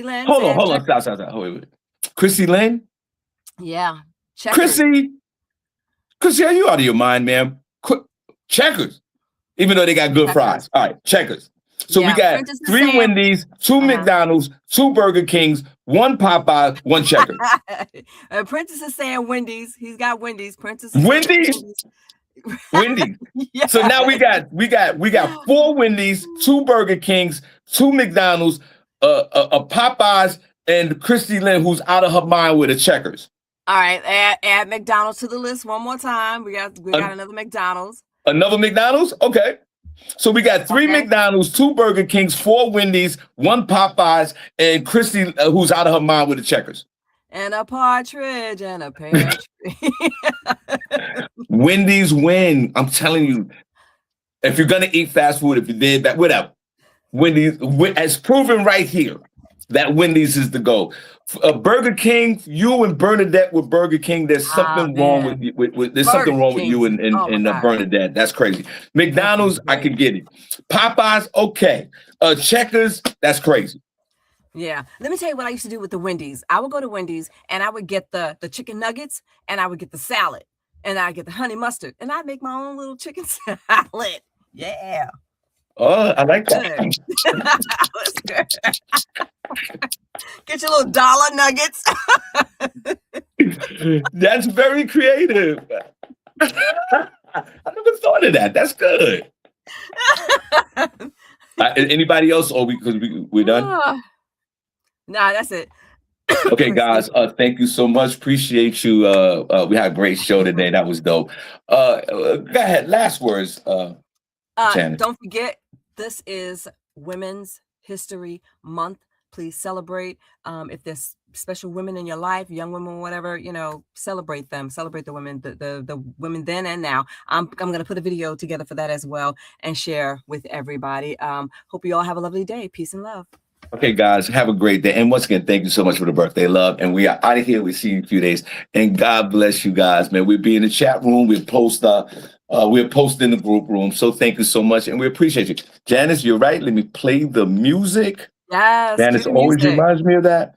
Speaker 2: Lynn.
Speaker 1: Hold on. Stop. Wait. Chrissy Lynn?
Speaker 2: Yeah. Checkers.
Speaker 1: Chrissy, are you out of your mind, man? Checkers. Even though they got good fries. All right, Checkers. So we got 3 Wendy's, 2 McDonald's, 2 Burger Kings, 1 Popeye, 1 Checkers.
Speaker 2: Princess is saying Wendy's. He's got Wendy's. Princess.
Speaker 1: Wendy's. Yeah. So now we got 4 Wendy's, 2 Burger Kings, 2 McDonald's, a Popeyes, and Christy Lynn, who's out of her mind with a Checkers.
Speaker 2: All right, add McDonald's to the list one more time. We got another McDonald's.
Speaker 1: Another McDonald's? Okay. So we got 3 McDonald's, 2 Burger Kings, 4 Wendy's, 1 Popeyes, and Christy, who's out of her mind with the Checkers.
Speaker 2: And a partridge and a pear tree.
Speaker 1: Wendy's win. I'm telling you, if you're gonna eat fast food, if you did that, whatever. Wendy's, as proven right here, that Wendy's is the goal. Burger King, you and Bernadette with Burger King, there's something wrong with you. There's something wrong with you and Bernadette. That's crazy. McDonald's, I could get it. Popeyes, okay. Checkers, that's crazy.
Speaker 2: Yeah. Let me tell you what I used to do with the Wendy's. I would go to Wendy's and I would get the chicken nuggets and I would get the salad and I'd get the honey mustard and I'd make my own little chicken salad. Yeah.
Speaker 1: Oh, I like
Speaker 2: Good.
Speaker 1: that.
Speaker 2: That was good. Get your little dollar nuggets.
Speaker 1: That's very creative. I never thought of that. That's good. Anybody else? Or we're done?
Speaker 2: Nah, that's it.
Speaker 1: Okay, guys. Thank you so much. Appreciate you. We had a great show today. That was dope. Go ahead. Last words. Janice.
Speaker 2: Don't forget, this is Women's History Month. Please celebrate. If there's special women in your life, young women, whatever, celebrate them. Celebrate the women, the women then and now. I'm going to put a video together for that as well and share with everybody. Hope you all have a lovely day. Peace and love.
Speaker 1: Okay, guys, have a great day. And once again, thank you so much for the birthday love. And we are out of here. We'll see you in a few days. And God bless you guys, man. We'll be in the chat room. We'll post in the group room. So thank you so much. And we appreciate you. Janice, you're right. Let me play the music.
Speaker 2: Yes.
Speaker 1: Janice always reminds me of that.